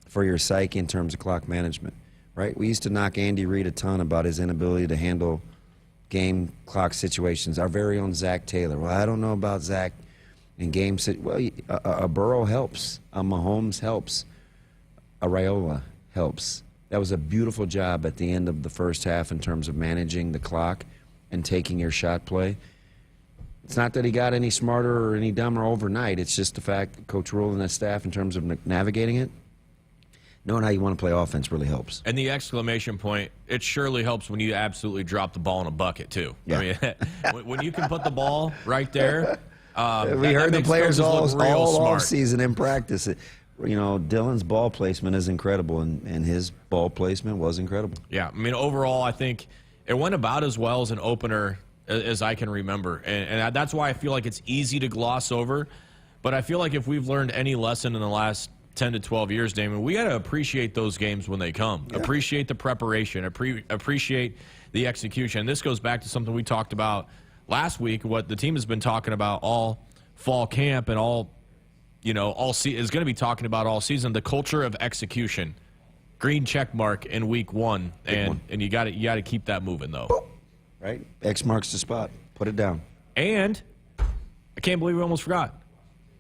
for your psyche in terms of clock management, right? We used to knock Andy Reid a ton about his inability to handle game clock situations. Our very own Zach Taylor. Well, I don't know about Zach in game well, a Burrow helps. A Mahomes helps. A Raiola helps. That was a beautiful job at the end of the first half in terms of managing the clock and taking your shot play. It's not that he got any smarter or any dumber overnight. It's just the fact that Coach Rule and his staff, in terms of navigating it, knowing how you want to play offense really helps. And the exclamation point, it surely helps when you absolutely drop the ball in a bucket, too. Yeah. I mean, when you can put the ball right there, we heard the players all smart. offseason in practice. Dylan's ball placement is incredible, and his ball placement was incredible. Yeah, I mean, overall, I think it went about as well as an opener as I can remember. And that's why I feel like it's easy to gloss over. But I feel like if we've learned any lesson in the last 10 to 12 years, Damon, we got to appreciate those games when they come. Yeah. Appreciate the preparation. Appreciate the execution. And this goes back to something we talked about last week, what the team has been talking about all fall camp and all is going to be talking about all season, the culture of execution. Green check mark in week one, and you got to keep that moving though. Right, X marks the spot. Put it down. And I can't believe we almost forgot.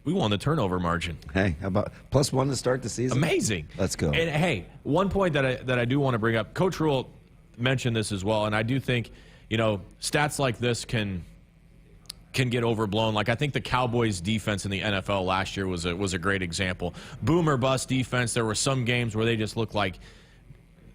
We won the turnover margin. Hey, how about +1 to start the season? Amazing. Let's go. And hey, one point that I do want to bring up. Coach Rule mentioned this as well, and I do think stats like this can get overblown. Like I think the Cowboys' defense in the NFL last year was a great example. Boom or bust defense. There were some games where they just looked like,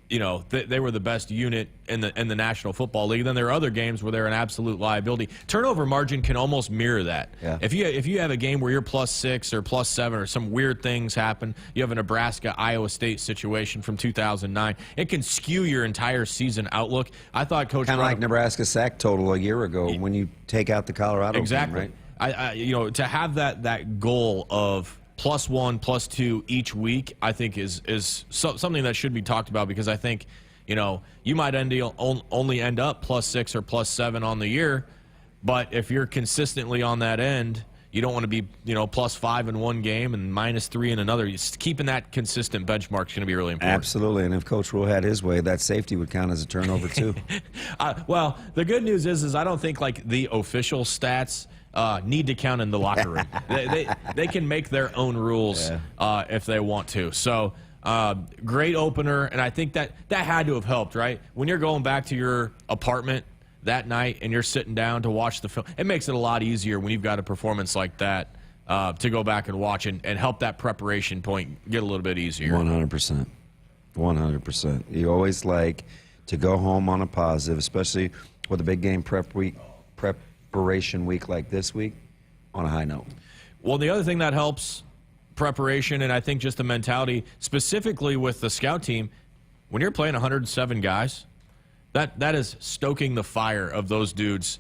they were the best unit in the National Football League. Then there are other games where they're an absolute liability. Turnover margin can almost mirror that. Yeah. If you have a game where you're +6 or +7 or some weird things happen, you have a Nebraska-Iowa State situation from 2009, it can skew your entire season outlook. I thought Coach kind of like Nebraska sack total a year ago when you take out the Colorado exactly. game, right? To have that goal of +1, +2 each week, I think is something that should be talked about, because I think, you might only end up +6 or +7 on the year, but if you're consistently on that end, you don't want to be, +5 in one game and -3 in another. Just keeping that consistent benchmark is going to be really important. Absolutely, and if Coach Rule had his way, that safety would count as a turnover too. Well, the good news is I don't think the official stats need to count in the locker room. They can make their own rules if they want to. So great opener, and I think that had to have helped, right? When you're going back to your apartment that night and you're sitting down to watch the film, it makes it a lot easier when you've got a performance like that to go back and watch and help that preparation point get a little bit easier. 100%. 100%. You always like to go home on a positive, especially with a big game preparation week like this week, on a high note. Well, the other thing that helps preparation, and I think just the mentality, specifically with the scout team, when you're playing 107 guys, that is stoking the fire of those dudes,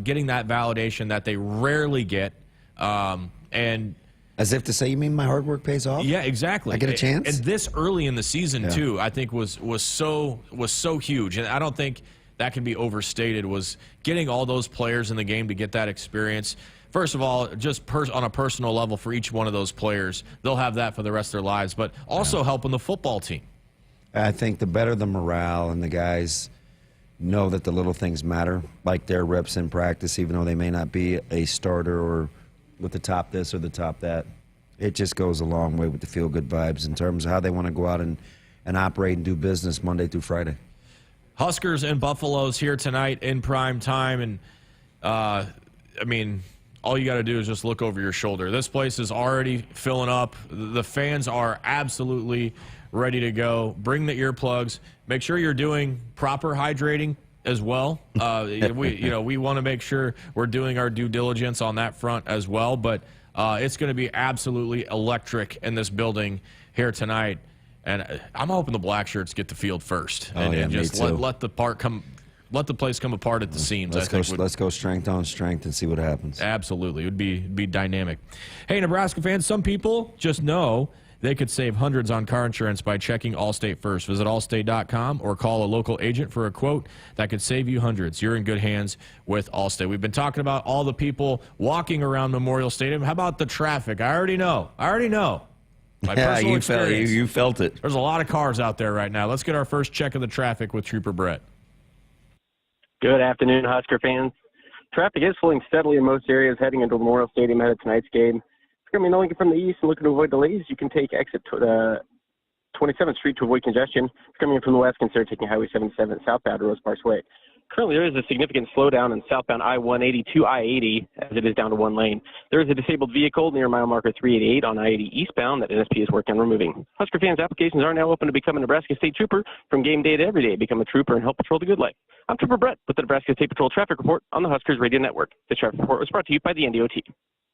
getting that validation that they rarely get, and as if to say, you mean my hard work pays off? Yeah, exactly. I get a chance. And this early in the season too, I think was so huge, and I don't think that can be overstated, was getting all those players in the game to get that experience. First of all, just on a personal level for each one of those players, they'll have that for the rest of their lives, but also helping the football team. I think the better the morale and the guys know that the little things matter, like their reps in practice, even though they may not be a starter or with the top this or the top that. It just goes a long way with the feel-good vibes in terms of how they want to go out and operate and do business Monday through Friday. Huskers and Buffaloes here tonight in prime time, and all you got to do is just look over your shoulder. This place is already filling up. The fans are absolutely ready to go. Bring the earplugs. Make sure you're doing proper hydrating as well. We want to make sure we're doing our due diligence on that front as well. But it's going to be absolutely electric in this building here tonight. And I'm hoping the black shirts get the field first and just let the place come apart at the seams. Let's go strength on strength and see what happens. Absolutely. It would be dynamic. Hey, Nebraska fans, some people just know they could save hundreds on car insurance by checking Allstate first. Visit allstate.com or call a local agent for a quote that could save you hundreds. You're in good hands with Allstate. We've been talking about all the people walking around Memorial Stadium. How about the traffic? I already know. My personal experience. You felt it. There's a lot of cars out there right now. Let's get our first check of the traffic with Trooper Brett. Good afternoon, Husker fans. Traffic is flowing steadily in most areas heading into Memorial Stadium ahead of tonight's game. If you're coming from the east and looking to avoid delays, you can take exit 27th Street to avoid congestion. If you're coming in from the west, consider taking Highway 77 southbound to Rose Park Way. Currently, there is a significant slowdown in southbound I-180 to I-80 as it is down to one lane. There is a disabled vehicle near mile marker 388 on I-80 eastbound that NSP is working on removing. Husker fans, applications are now open to become a Nebraska State Trooper. From game day to every day, become a trooper and help patrol the good life. I'm Trooper Brett with the Nebraska State Patrol Traffic Report on the Huskers Radio Network. This traffic report was brought to you by the NDOT.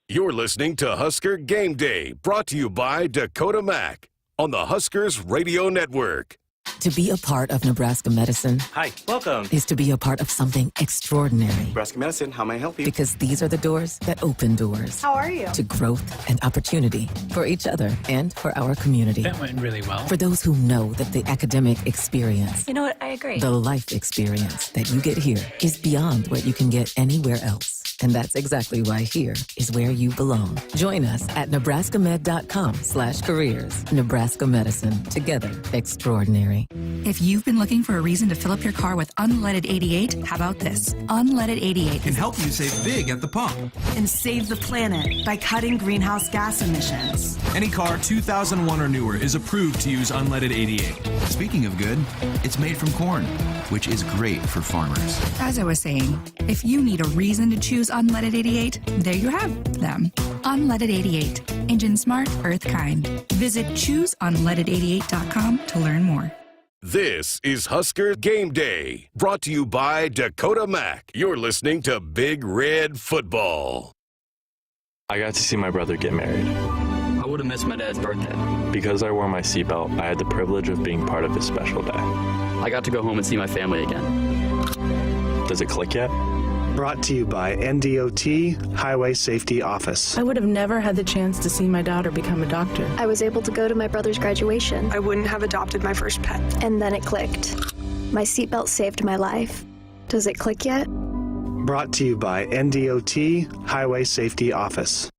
You're listening to Husker Game Day, brought to you by Dakota Mac on the Huskers Radio Network. To be a part of Nebraska medicine Hi, welcome. is to be a part of something extraordinary. Nebraska Medicine, how may I help you? Because these are the doors that open doors. How are you? To growth and opportunity for each other and for our community. That went really well. For those who know that the academic experience, You know what? I agree. the life experience that you get here is beyond what you can get anywhere else. And that's exactly why here is where you belong. Join us at nebraskamed.com/careers. Nebraska Medicine. Together, extraordinary. If you've been looking for a reason to fill up your car with unleaded 88, how about this? Unleaded 88 can help you save big at the pump and save the planet by cutting greenhouse gas emissions. Any car 2001 or newer is approved to use unleaded 88. Speaking of good, it's made from corn, which is great for farmers. As I was saying, if you need a reason to choose unleaded 88, there you have them. Unleaded 88. Engine smart, earth kind. Visit chooseunleaded88.com to learn more. This is Husker Game Day, brought to you by Dakota Mac. You're listening to Big Red Football. I got to see my brother get married. I would have missed my dad's birthday. Because I wore my seatbelt, I had the privilege of being part of this special day. I got to go home and see my family again. Does it click yet? Brought to you by NDOT Highway Safety Office. I would have never had the chance to see my daughter become a doctor. I was able to go to my brother's graduation. I wouldn't have adopted my first pet. And then it clicked. My seatbelt saved my life. Does it click yet? Brought to you by NDOT Highway Safety Office.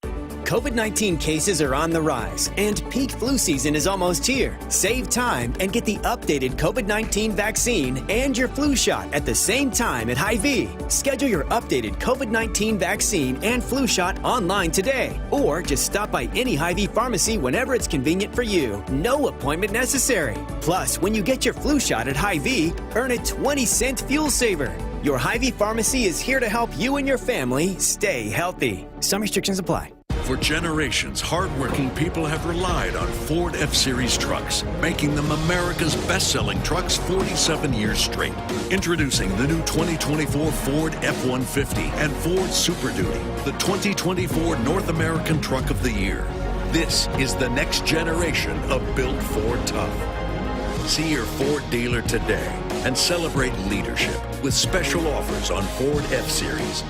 COVID-19 cases are on the rise, and peak flu season is almost here. Save time and get the updated COVID-19 vaccine and your flu shot at the same time at Hy-Vee. Schedule your updated COVID-19 vaccine and flu shot online today, or just stop by any Hy-Vee pharmacy whenever it's convenient for you. No appointment necessary. Plus, when you get your flu shot at Hy-Vee, earn a 20-cent fuel saver. Your Hy-Vee pharmacy is here to help you and your family stay healthy. Some restrictions apply. For generations, hardworking people have relied on Ford F-Series trucks, making them America's best-selling trucks 47 years straight. Introducing the new 2024 Ford F-150 and Ford Super Duty, the 2024 North American Truck of the Year. This is the next generation of Built Ford Tough. See your Ford dealer today and celebrate leadership with special offers on Ford F-Series.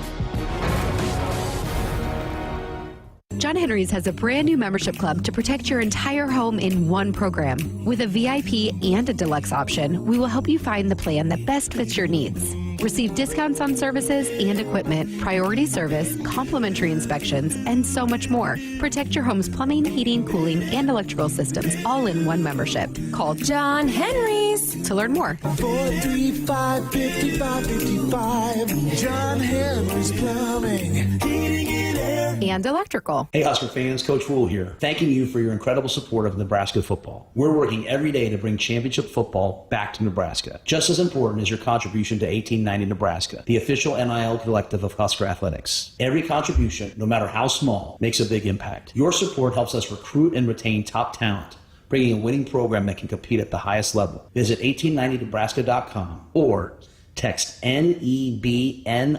John Henry's has a brand new membership club to protect your entire home in one program. With a VIP and a deluxe option, we will help you find the plan that best fits your needs. Receive discounts on services and equipment, priority service, complimentary inspections, and so much more. Protect your home's plumbing, heating, cooling, and electrical systems all in one membership. Call John Henry's to learn more. 435-5555. John Henry's Plumbing. Heating and air and electrical. Hey Husker fans, Coach Rule here, thanking you for your incredible support of Nebraska football. We're working every day to bring championship football back to Nebraska. Just as important is your contribution to 1890 Nebraska, the official NIL collective of Husker Athletics. Every contribution, no matter how small, makes a big impact. Your support helps us recruit and retain top talent, bringing a winning program that can compete at the highest level. Visit 1890nebraska.com or text NEBNIL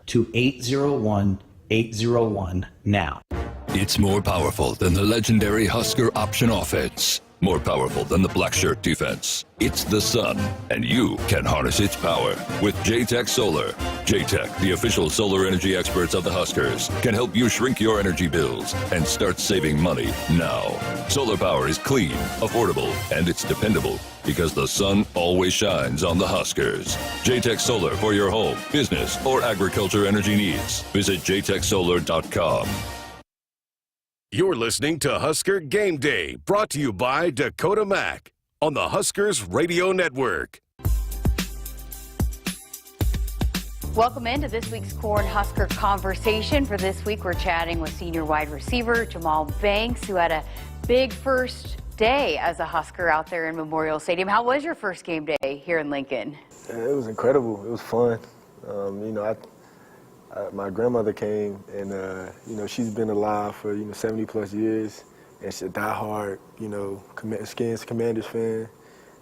to 801-801 now. It's more powerful than the legendary Husker option offense. More powerful than the black shirt defense. It's the sun, and you can harness its power with J-Tech Solar. J-Tech, the official solar energy experts of the Huskers, can help you shrink your energy bills and start saving money now. Solar power is clean, affordable, and it's dependable because the sun always shines on the Huskers. J-Tech Solar for your home, business, or agriculture energy needs. Visit jtechsolar.com. You're listening to Husker Game Day, brought to you by Dakota Mac on the Huskers Radio Network. Welcome into this week's Corn Husker Conversation. For this week, we're chatting with senior wide receiver Jamal Banks, who had a big first day as a Husker out there in Memorial Stadium. How was your first game day here in Lincoln? It was incredible. It was fun. My grandmother came, and she's been alive for 70 plus years, and she's a diehard Skins Commanders fan,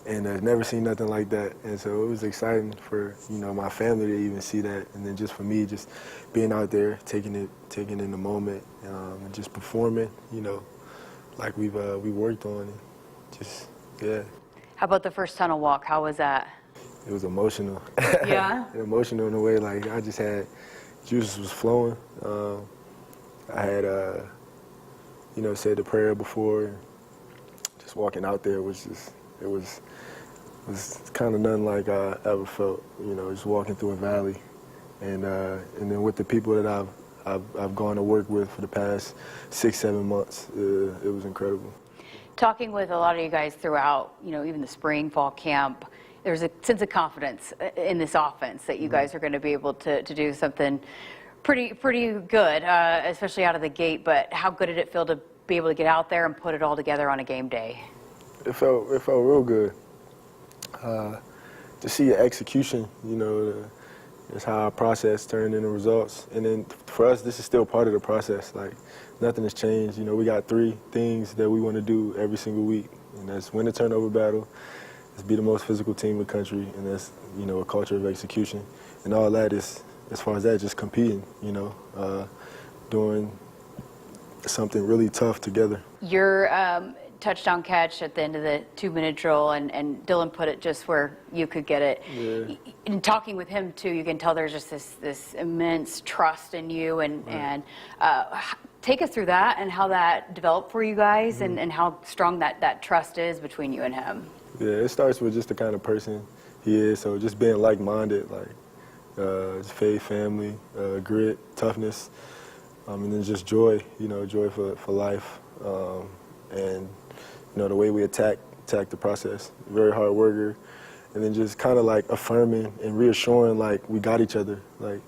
and I've never seen nothing like that. And so it was exciting for my family to even see that, and then just for me, just being out there, taking in the moment, and just performing, like we worked on, and just yeah. How about the first tunnel walk? How was that? It was emotional. Yeah. Emotional in a way, like I just had. Juices was flowing. I had, said the prayer before. And just walking out there was just, it was kind of nothing like I ever felt. Just walking through a valley, and then with the people that I've gone to work with for the past 6-7 months, it was incredible. Talking with a lot of you guys throughout, even the spring, fall camp, there's a sense of confidence in this offense that you guys are going to be able to do something pretty good, especially out of the gate. But how good did it feel to be able to get out there and put it all together on a game day? It felt real good. To see your execution, is how our process turned into results. And then for us, this is still part of the process. Like nothing has changed. We got 3 things that we want to do every single week, and that's win the turnover battle. Let's be the most physical team in the country, and that's, a culture of execution. And all that is, as far as that, just competing, doing something really tough together. Your touchdown catch at the end of the 2-minute drill, and Dylan put it just where you could get it. Yeah. In talking with him, too, you can tell there's just this immense trust in you, and take us through that and how that developed for you guys, and how strong that trust is between you and him. Yeah, it starts with just the kind of person he is. So just being like-minded, faith, family, grit, toughness, and then just joy. Joy for life, and the way we attack the process. Very hard worker, and then just kind of like affirming and reassuring, like we got each other. Like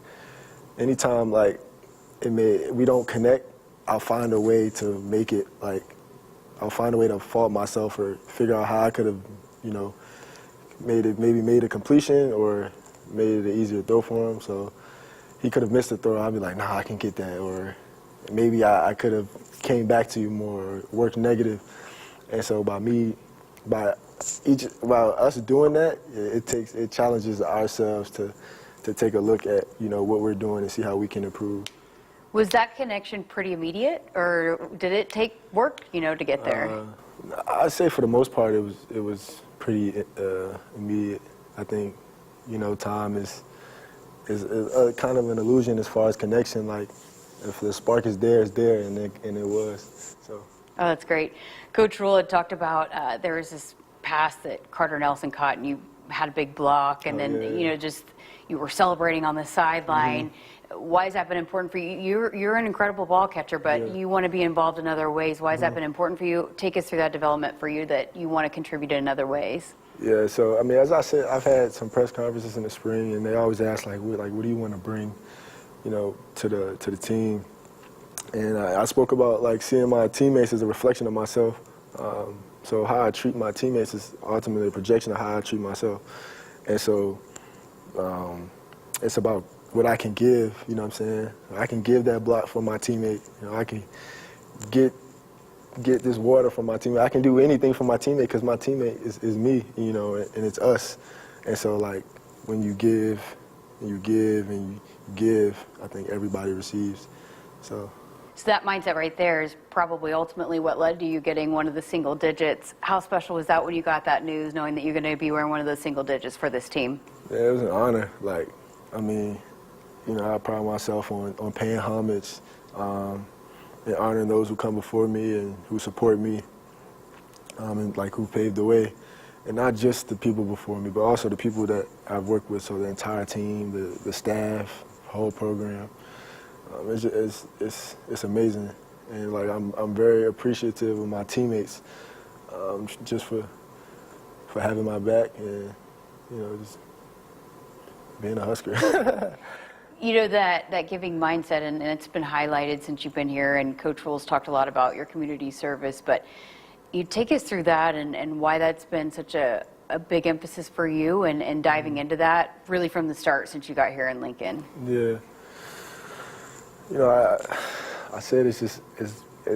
anytime we don't connect, I'll find a way to make it I'll find a way to fault myself or figure out how I could have, made a completion or made it an easier throw for him. So he could have missed the throw. I'd be like, nah, I can get that. Or maybe I could have came back to you more or worked negative. And so by us doing that, it challenges ourselves to take a look at, what we're doing and see how we can improve. Was that connection pretty immediate, or did it take work, to get there? I'd say for the most part, it was pretty immediate. I think, time is kind of an illusion as far as connection. Like, if the spark is there, it's there, and it was. So. Oh, that's great. Coach Rule had talked about there was this pass that Carter Nelson caught, and you had a big block, and you were celebrating on the sideline. Mm-hmm. Why has that been important for you? You're an incredible ball catcher, but you want to be involved in other ways. Why has that been important for you? Take us through that development for you that you want to contribute in other ways. Yeah, so as I said, I've had some press conferences in the spring, and they always ask what do you want to bring, to the team? And I spoke about like seeing my teammates as a reflection of myself. So how I treat my teammates is ultimately a projection of how I treat myself. And so it's about what I can give, you know what I'm saying? I can give that block for my teammate. You know, I can get this water from my teammate. I can do anything for my teammate because my teammate is me, you know, and it's us. And so, like, when you give and you give and you give, I think everybody receives. So that mindset right there is probably ultimately what led to you getting one of the single digits. How special was that when you got that news, knowing that you're going to be wearing one of those single digits for this team? Yeah, it was an honor. Like, I mean, you know, I pride myself on paying homage and honoring those who come before me and who support me and, like, who paved the way. And not just the people before me, but also the people that I've worked with, so the entire team, the staff, the whole program. It's amazing, and like I'm very appreciative of my teammates, just for having my back and, you know, just being a Husker. You know, that giving mindset, and it's been highlighted since you've been here, and Coach Rule's talked a lot about your community service, but you take us through that and why that's been such a big emphasis for you and diving into that really from the start since you got here in Lincoln. Yeah. You know, I said it's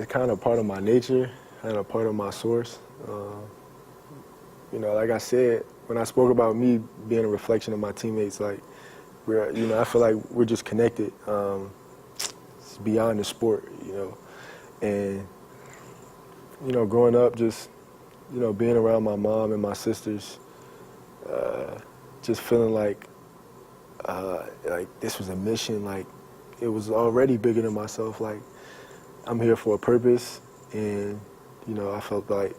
kind of part of my nature, kind of part of my source. You know, like I said, when I spoke about me being a reflection of my teammates, like, you know, I feel like we're just connected. It's beyond the sport, you know. And, you know, growing up, just, you know, being around my mom and my sisters, just feeling like this was a mission, like, it was already bigger than myself. Like, I'm here for a purpose, and, you know, I felt like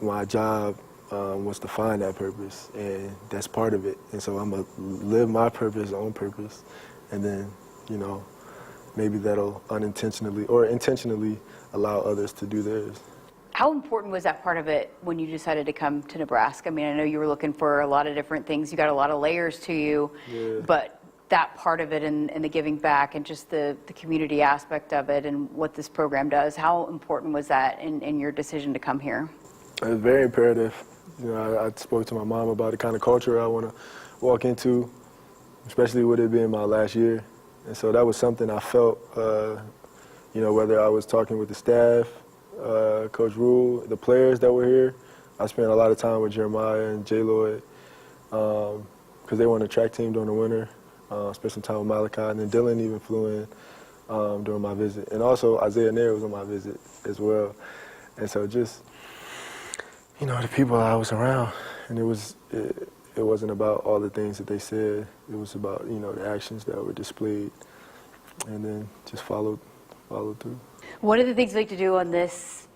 my job was to find that purpose, and that's part of it. And so I'm going to live my purpose on purpose, and then, you know, maybe that'll unintentionally or intentionally allow others to do theirs. How important was that part of it when you decided to come to Nebraska? I mean, I know you were looking for a lot of different things. You got a lot of layers to you, but that part of it and the giving back and just the community aspect of it and what this program does, how important was that in your decision to come here? It was very imperative. You know, I spoke to my mom about the kind of culture I want to walk into, especially with it being my last year. And so that was something I felt, you know, whether I was talking with the staff, Coach Rule, the players that were here. I spent a lot of time with Jeremiah and J. Lloyd because they were on the track team during the winter. Spent some time with Malachi, and then Dylan even flew in during my visit. And also Isaiah Nair was on my visit as well. And so just, you know, the people I was around, and it wasn't about all the things that they said. It was about, you know, the actions that were displayed, and then just followed through. One of the things we like to do on this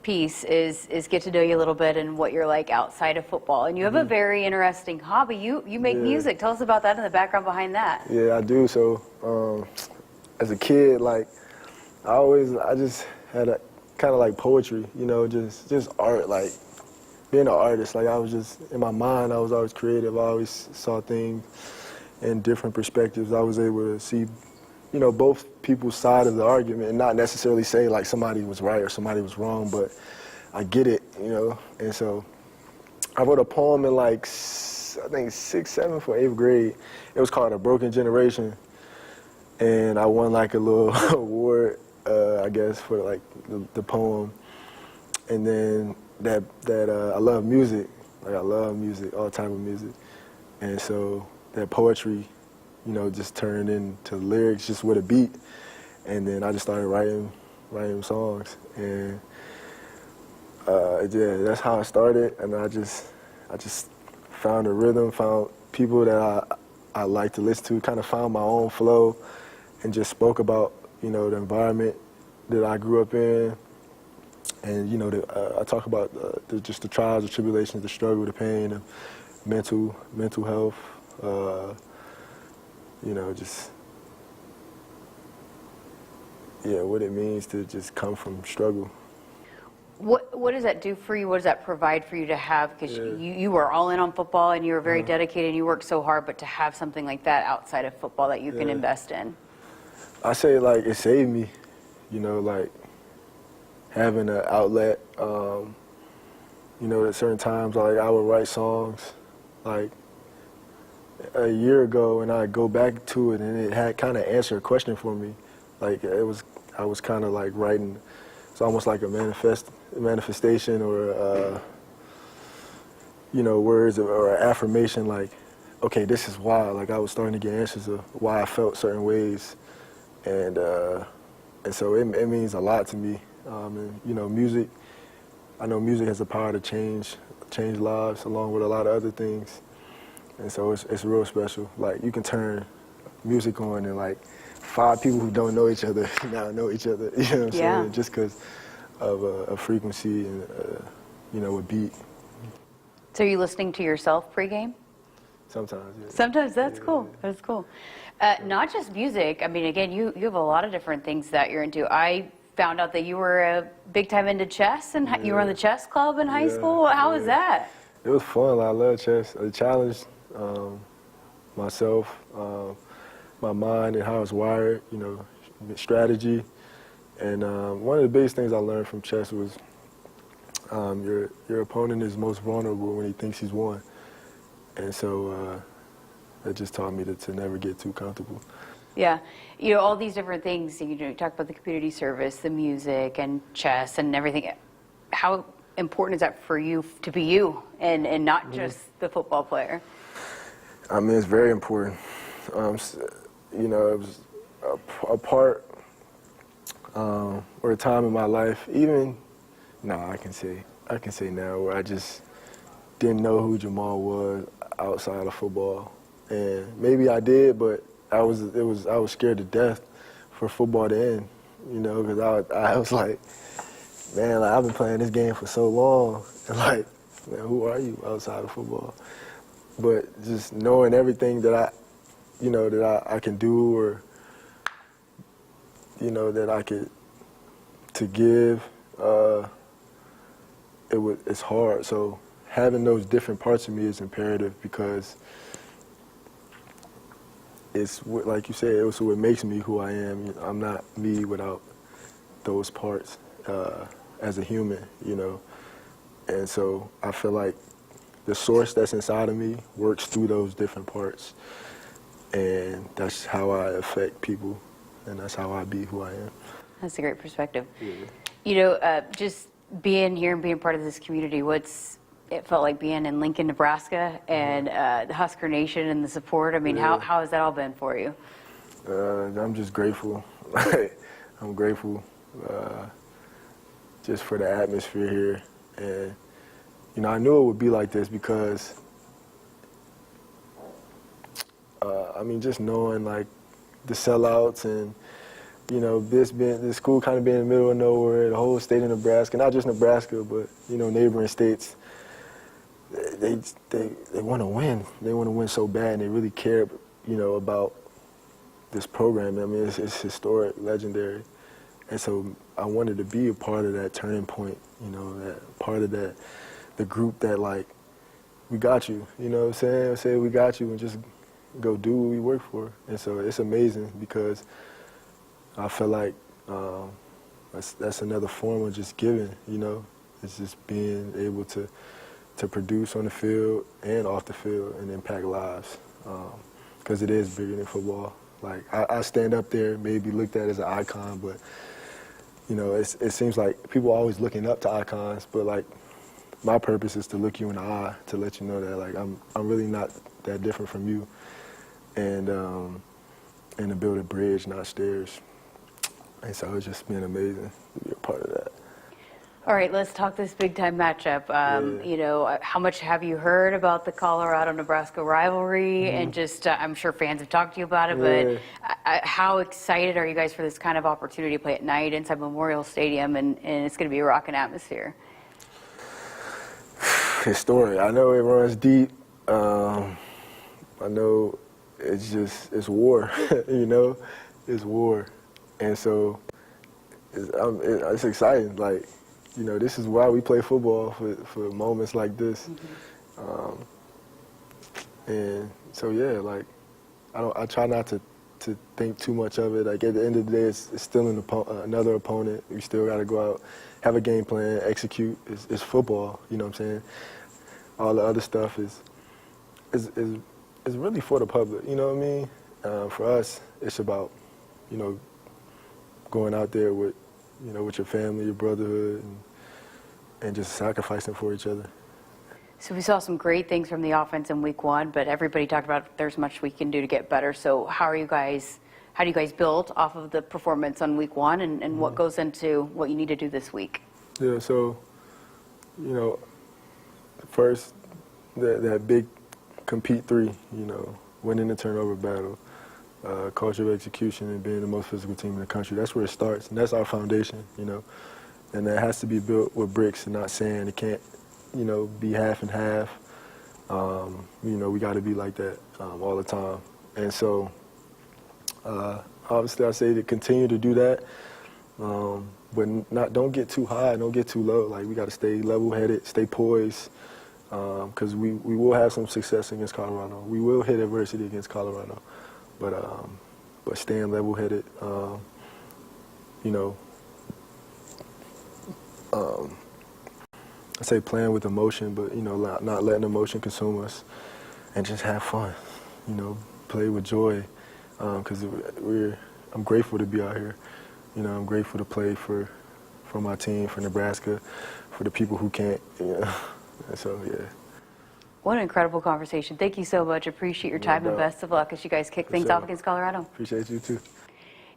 piece is get to know you a little bit and what you're like outside of football. And you have a very interesting hobby. You make music. Tell us about that and the background behind that. Yeah, I do. So as a kid, like, I just had a kind of like poetry, you know, just art, like being an artist. Like, I was just, in my mind, I was always creative. I always saw things in different perspectives. I was able to see, you know, both people's side of the argument and not necessarily say like somebody was right or somebody was wrong, but I get it, you know. And so I wrote a poem in like, I think 6th, 7th, or 8th grade. It was called A Broken Generation. And I won like a little award, I guess, for like the poem. And then that I love music. Like, I love music, all type of music. And so that poetry, you know, just turned into lyrics just with a beat. And then I just started writing songs. And yeah, that's how I started. And I just found a rhythm, found people that I like to listen to, kind of found my own flow, and just spoke about, you know, the environment that I grew up in. And, you know, I talk about just the trials, the tribulations, the struggle, the pain, the mental health, you know, just, yeah, what it means to just come from struggle. What does that do for you? What does that provide for you to have? Because you were all in on football and you were very dedicated and you worked so hard, but to have something like that outside of football that you can invest in. I say, like, it saved me. you know, like having an outlet. You know, at certain times, like I would write songs, like a year ago, and I'd go back to it, and it had kind of answered a question for me. Like I was kind of like writing. It's almost like a manifestation or you know, words or an affirmation. Like, okay, this is why. Like I was starting to get answers of why I felt certain ways, and so it means a lot to me. And you know, music. I know music has the power to change lives along with a lot of other things. And so it's real special. Like you can turn music on and like 5 people who don't know each other now know each other, you know what I'm saying? Just because of a frequency and, you know, a beat. So are you listening to yourself pregame? Sometimes, yeah. Sometimes, that's cool. That's cool. Not just music. I mean, again, you have a lot of different things that you're into. I found out that you were big time into chess, and you were on the chess club in high school. How was that? It was fun. I love chess. It challenged myself, my mind, and how it's wired. You know, strategy. And one of the biggest things I learned from chess was your opponent is most vulnerable when he thinks he's won. And so that just taught me to never get too comfortable. Yeah, you know, all these different things, you know, you talk about the community service, the music and chess and everything. How important is that for you to be you and not just the football player? I mean, it's very important. You know, it was a part or a time in my life, I can say now, where I just didn't know who Jamal was outside of football. And maybe I did, but I was scared to death for football to end, you know, because I was like, man, like, I've been playing this game for so long, and like, man, who are you outside of football? But just knowing everything that I can do, or you know, that I could to give, it's hard. So having those different parts of me is imperative, because it's like you said, it's what makes me who I am. I'm not me without those parts as a human, you know. And so I feel like the source that's inside of me works through those different parts, and that's how I affect people, and that's how I be who I am. That's a great perspective. Yeah. You know, just being here and being part of this community, it felt like being in Lincoln, Nebraska, and the Husker Nation and the support. I mean, how has that all been for you? I'm just grateful. I'm grateful just for the atmosphere here. And, you know, I knew it would be like this because, I mean, just knowing, like, the sellouts and, you know, this school kind of being in the middle of nowhere, the whole state of Nebraska, not just Nebraska, but, you know, neighboring states. They want to win. They want to win so bad, and they really care, you know, about this program. I mean, it's historic, legendary, and so I wanted to be a part of that turning point. You know, that part of that, the group that, like, we got you. You know what I'm saying? Say we got you, and just go do what we work for. And so it's amazing, because I feel like that's another form of just giving. You know, it's just being able to produce on the field and off the field and impact lives, because it is bigger than football. Like, I stand up there, maybe looked at as an icon, but, you know, it seems like people are always looking up to icons, but, like, my purpose is to look you in the eye, to let you know that, like, I'm really not that different from you, and to build a bridge, not stairs. And so it's just been amazing to be a part of that. All right, let's talk this big-time matchup. You know, how much have you heard about the Colorado-Nebraska rivalry? And just, I'm sure fans have talked to you about it, but how excited are you guys for this kind of opportunity to play at night inside Memorial Stadium, and it's going to be a rocking atmosphere? Historic. I know it runs deep. I know it's war, you know? It's war. And so it's exciting, like, you know, this is why we play football, for moments like this. And so, yeah, like, I try not to to think too much of it. Like at the end of the day, it's still another opponent. We still got to go out, have a game plan, execute. It's football. You know what I'm saying? All the other stuff is really for the public. You know what I mean? For us, it's about, you know, going out there with, you know, with your family, your brotherhood, and just sacrificing for each other. So we saw some great things from the offense in week 1, but everybody talked about there's much we can do to get better. So how do you guys build off of the performance on week 1 and what goes into what you need to do this week? Yeah, so, you know, first, that big compete 3, you know, winning the turnover battle, culture of execution and being the most physical team in the country. That's where it starts, and that's our foundation, you know. And that has to be built with bricks and not sand. It can't, you know, be half and half. You know, we got to be like that all the time. And so, obviously, I say to continue to do that, but don't get too high, don't get too low. Like, we got to stay level-headed, stay poised, because we will have some success against Colorado. We will hit adversity against Colorado, but staying level-headed, you know. I say playing with emotion, but, you know, not letting emotion consume us, and just have fun, you know, play with joy, because I'm grateful to be out here. You know, I'm grateful to play for my team, for Nebraska, for the people who can't, you know, and so, yeah. What an incredible conversation. Thank you so much. Appreciate your time and best of luck as you guys kick things off against Colorado. Appreciate you, too.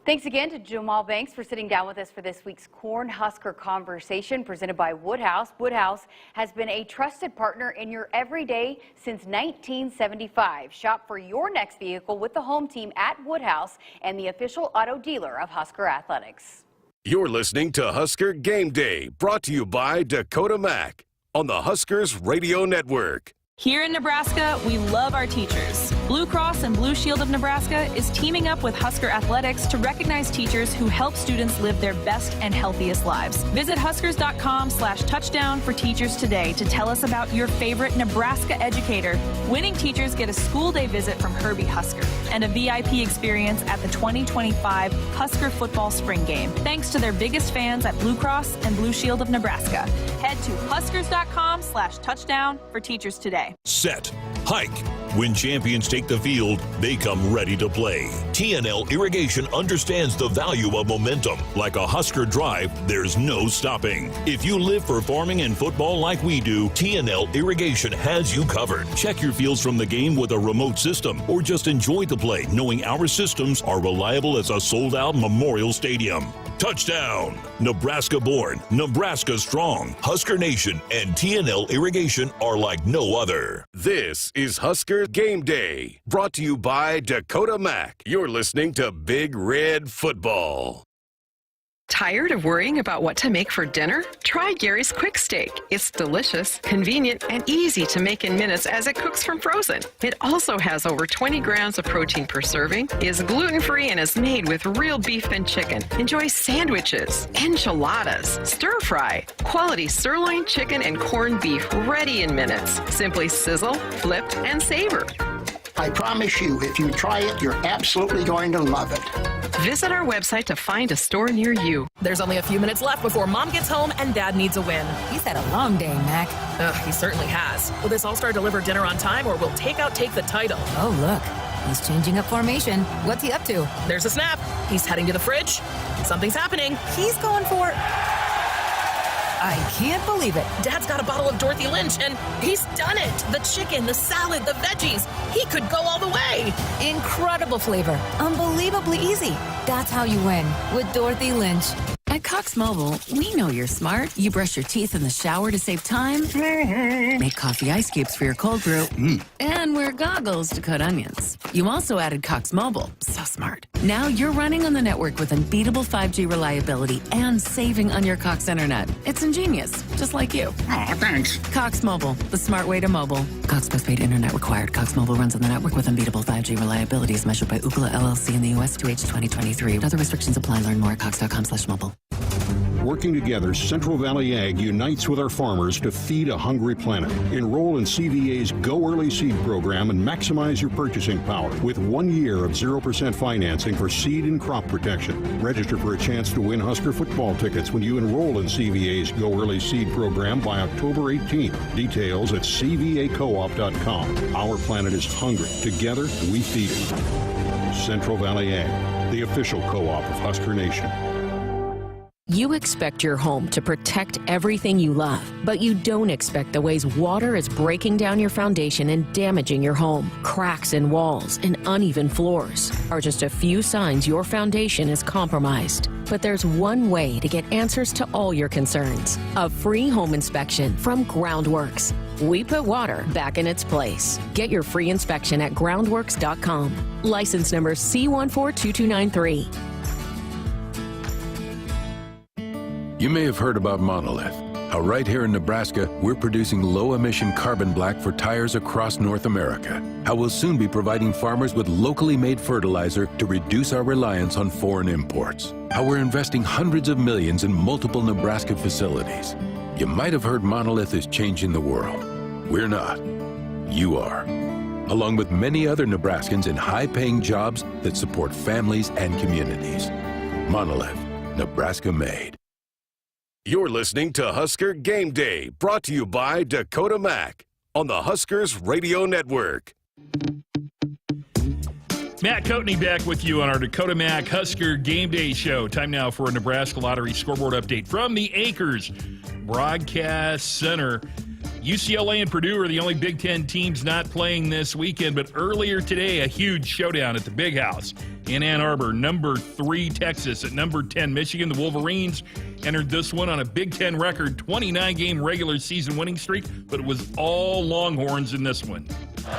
Thanks again to Jamal Banks for sitting down with us for this week's Cornhusker Conversation presented by Woodhouse. Woodhouse has been a trusted partner in your everyday since 1975. Shop for your next vehicle with the home team at Woodhouse and the official auto dealer of Husker Athletics. You're listening to Husker Game Day, brought to you by Dakota Mac on the Huskers Radio Network. Here in Nebraska, we love our teachers. Blue Cross and Blue Shield of Nebraska is teaming up with Husker Athletics to recognize teachers who help students live their best and healthiest lives. Visit huskers.com/touchdown for teachers today to tell us about your favorite Nebraska educator. Winning teachers get a school day visit from Herbie Husker and a VIP experience at the 2025 Husker football spring game. Thanks to their biggest fans at Blue Cross and Blue Shield of Nebraska. Head to huskers.com/touchdown for teachers today. Set. Hike. When champions take the field, they come ready to play. TNL Irrigation understands the value of momentum. Like a Husker drive, there's no stopping. If you live for farming and football like we do, TNL Irrigation has you covered. Check your fields from the game with a remote system, or just enjoy the play knowing our systems are reliable as a sold-out Memorial Stadium. Touchdown! Nebraska born, Nebraska strong. Husker Nation and TNL Irrigation are like no other. This is Husker Game Day, brought to you by Dakota Mac. You're listening to Big Red Football. Tired of worrying about what to make for dinner? Try Gary's Quick Steak. It's delicious, convenient, and easy to make in minutes as it cooks from frozen. It also has over 20 grams of protein per serving, is gluten-free, and is made with real beef and chicken. Enjoy sandwiches, enchiladas, stir-fry, quality sirloin chicken and corned beef ready in minutes. Simply sizzle, flip, and savor. I promise you, if you try it, you're absolutely going to love it. Visit our website to find a store near you. There's only a few minutes left before Mom gets home and Dad needs a win. He's had a long day, Mac. Ugh, he certainly has. Will this All-Star deliver dinner on time, or will Takeout take the title? Oh, look. He's changing up formation. What's he up to? There's a snap. He's heading to the fridge. Something's happening. He's going for... I can't believe it. Dad's got a bottle of Dorothy Lynch, and he's done it. The chicken, the salad, the veggies. He could go all the way. Incredible flavor. Unbelievably easy. That's how you win with Dorothy Lynch. At Cox Mobile, we know you're smart. You brush your teeth in the shower to save time, make coffee ice cubes for your cold brew, and wear goggles to cut onions. You also added Cox Mobile. So smart. Now you're running on the network with unbeatable 5G reliability and saving on your Cox internet. It's ingenious, just like you. Aw, thanks. Cox Mobile, the smart way to mobile. Cox postpaid internet required. Cox Mobile runs on the network with unbeatable 5G reliability as measured by Ookla LLC in the U.S. to H 2023. Other restrictions apply. Learn more at cox.com/mobile. working together, Central Valley Ag unites with our farmers to feed a hungry planet. Enroll in CVA's Go Early Seed program and maximize your purchasing power with 1 year of 0% financing for seed and crop protection. Register for a chance to win Husker football tickets when you enroll in CVA's Go Early Seed program by October 18th. Details at cvacoop.com. Our planet is hungry. Together, we feed it. Central Valley Ag, the official co-op of Husker Nation. You expect your home to protect everything you love, but you don't expect the ways water is breaking down your foundation and damaging your home. Cracks in walls and uneven floors are just a few signs your foundation is compromised. But there's one way to get answers to all your concerns. A free home inspection from Groundworks. We put water back in its place. Get your free inspection at groundworks.com. License number C142293. You may have heard about Monolith, how right here in Nebraska, we're producing low-emission carbon black for tires across North America. How we'll soon be providing farmers with locally made fertilizer to reduce our reliance on foreign imports. How we're investing hundreds of millions in multiple Nebraska facilities. You might have heard Monolith is changing the world. We're not. You are. Along with many other Nebraskans in high-paying jobs that support families and communities. Monolith, Nebraska made. You're listening to Husker Game Day, brought to you by Dakota Mac on the Huskers Radio Network. Matt Coatney back with you on our Dakota Mac Husker Game Day show. Time now for a Nebraska Lottery scoreboard update from the Akrs Broadcast Center. UCLA and Purdue are the only Big Ten teams not playing this weekend, but earlier today, a huge showdown at the Big House in Ann Arbor. Number 3 Texas at number 10 Michigan. The Wolverines entered this one on a Big Ten record 29-game regular season winning streak, but it was all Longhorns in this one.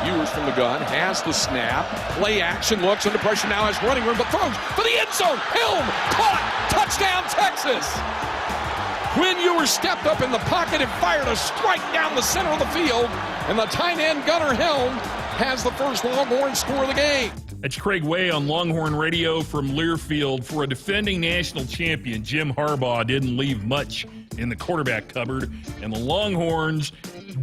Ewers from the gun, has the snap, play action, looks under pressure now, has running room, but throws for the end zone. Helm caught, touchdown Texas. Quinn Ewers stepped up in the pocket and fired a strike down the center of the field, and the tight end Gunnar Helm has the first Longhorn score of the game. That's Craig Way on Longhorn Radio from Learfield. For a defending national champion, Jim Harbaugh didn't leave much in the quarterback cupboard, and the Longhorns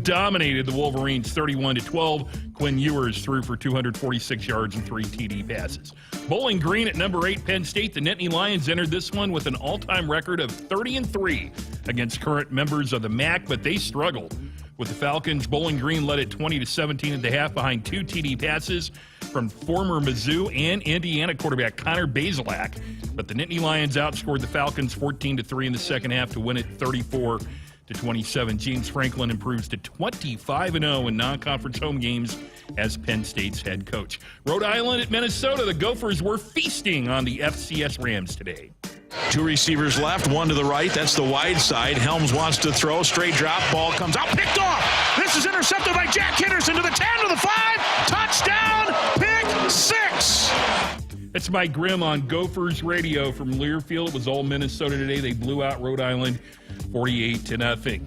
dominated the Wolverines 31-12. Quinn Ewers threw for 246 yards and 3 TD passes. Bowling Green at number 8 Penn State. The Nittany Lions entered this one with an all-time record of 30-3 against current members of the MAC, but they struggled with the Falcons. Bowling Green led at 20-17 at the half behind 2 TD passes from former Mizzou and Indiana quarterback Connor Bazelak. But the Nittany Lions outscored the Falcons 14-3 in the second half to win it 34-27. James Franklin improves to 25-0 in non-conference home games as Penn State's head coach. Rhode Island at Minnesota. The Gophers were feasting on the FCS Rams today. 2 receivers left, 1 to the right. That's the wide side. Helms wants to throw. Straight drop. Ball comes out. Picked off. This is intercepted by Jack Henderson to the 10, to the 5. Touchdown. Pick 6. That's Mike Grimm on Gophers Radio from Learfield. It was all Minnesota today. They blew out Rhode Island 48-0.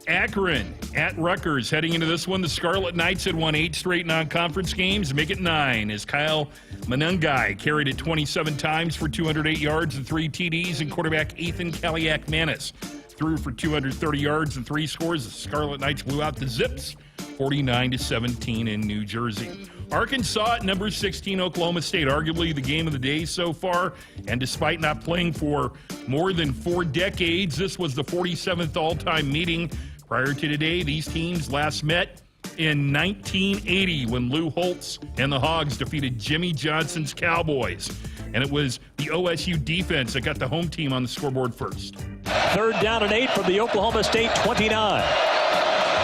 Akron at Rutgers. Heading into this one, the Scarlet Knights had won 8 straight non-conference games, make it 9 as Kyle Manungai carried it 27 times for 208 yards and 3 TDs, and quarterback Ethan Kaliak-Manis threw for 230 yards and 3 scores. The Scarlet Knights blew out the Zips 49-17 in New Jersey. Arkansas at number 16 Oklahoma State, arguably the game of the day so far, and despite not playing for more than 4 decades, this was the 47th all-time meeting. Prior to today, these teams last met in 1980 when Lou Holtz and the Hogs defeated Jimmy Johnson's Cowboys. And it was the OSU defense that got the home team on the scoreboard first. 3rd down and 8 from the Oklahoma State 29.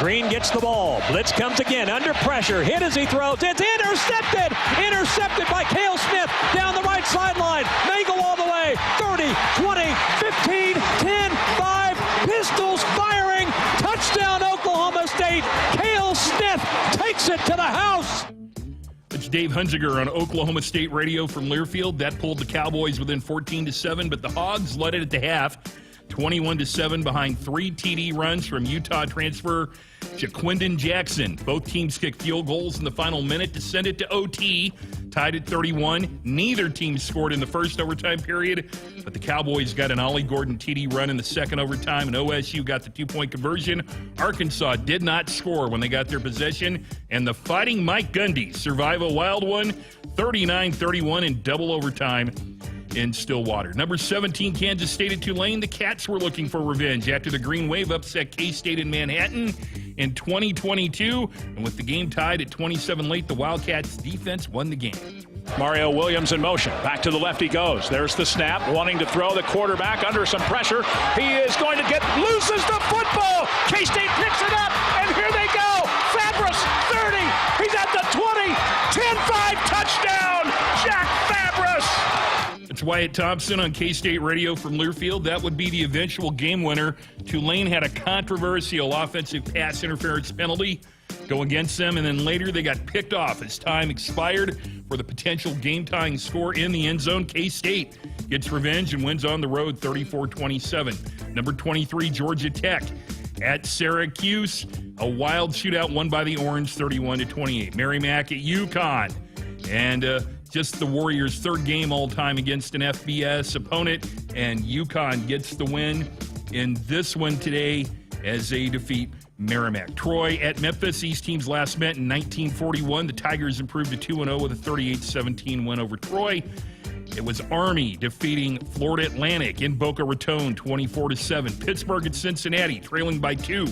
Green gets the ball. Blitz comes again. Under pressure. Hit as he throws. It's intercepted. Intercepted by Cale Smith down the right sideline. Mangle all the way. 30, 20, 15, 10, 5. Pistols firing. Touchdown Oklahoma State. Cale Smith takes it to the house. It's Dave Hunziger on Oklahoma State Radio from Learfield. That pulled the Cowboys within 14-7, but the Hogs led it at the half. 21-7 behind 3 TD runs from Utah transfer Jaquindon Jackson. Both teams kicked field goals in the final minute to send it to OT, tied at 31. Neither team scored in the first overtime period, but the Cowboys got an Ollie Gordon TD run in the second overtime, and OSU got the 2-point conversion. Arkansas did not score when they got their possession, and the Fighting Mike Gundy survive a wild one, 39-31 in double overtime in Stillwater. Number 17, Kansas State at Tulane. The Cats were looking for revenge after the Green Wave upset K-State in Manhattan in 2022. And with the game tied at 27 late, the Wildcats defense won the game. Mario Williams in motion. Back to the left he goes. There's the snap. Wanting to throw the quarterback under some pressure. He is going to loses the football. K-State picks it up, and here they go. Fabris, 30. He's at the 20. 10-5 touchdown. Jack Fabris. It's Wyatt Thompson on K-State Radio from Learfield. That would be the eventual game winner. Tulane had a controversial offensive pass interference penalty go against them, and then later they got picked off as time expired for the potential game-tying score in the end zone. K-State gets revenge and wins on the road 34-27. Number 23, Georgia Tech at Syracuse. A wild shootout won by the Orange 31-28. Merrimack at UConn. And just the Warriors' third game all-time against an FBS opponent, and UConn gets the win in this one today as they defeat Merrimack. Troy at Memphis. These teams last met in 1941. The Tigers improved to 2-0 with a 38-17 win over Troy. It was Army defeating Florida Atlantic in Boca Raton 24-7. Pittsburgh at Cincinnati trailing by 2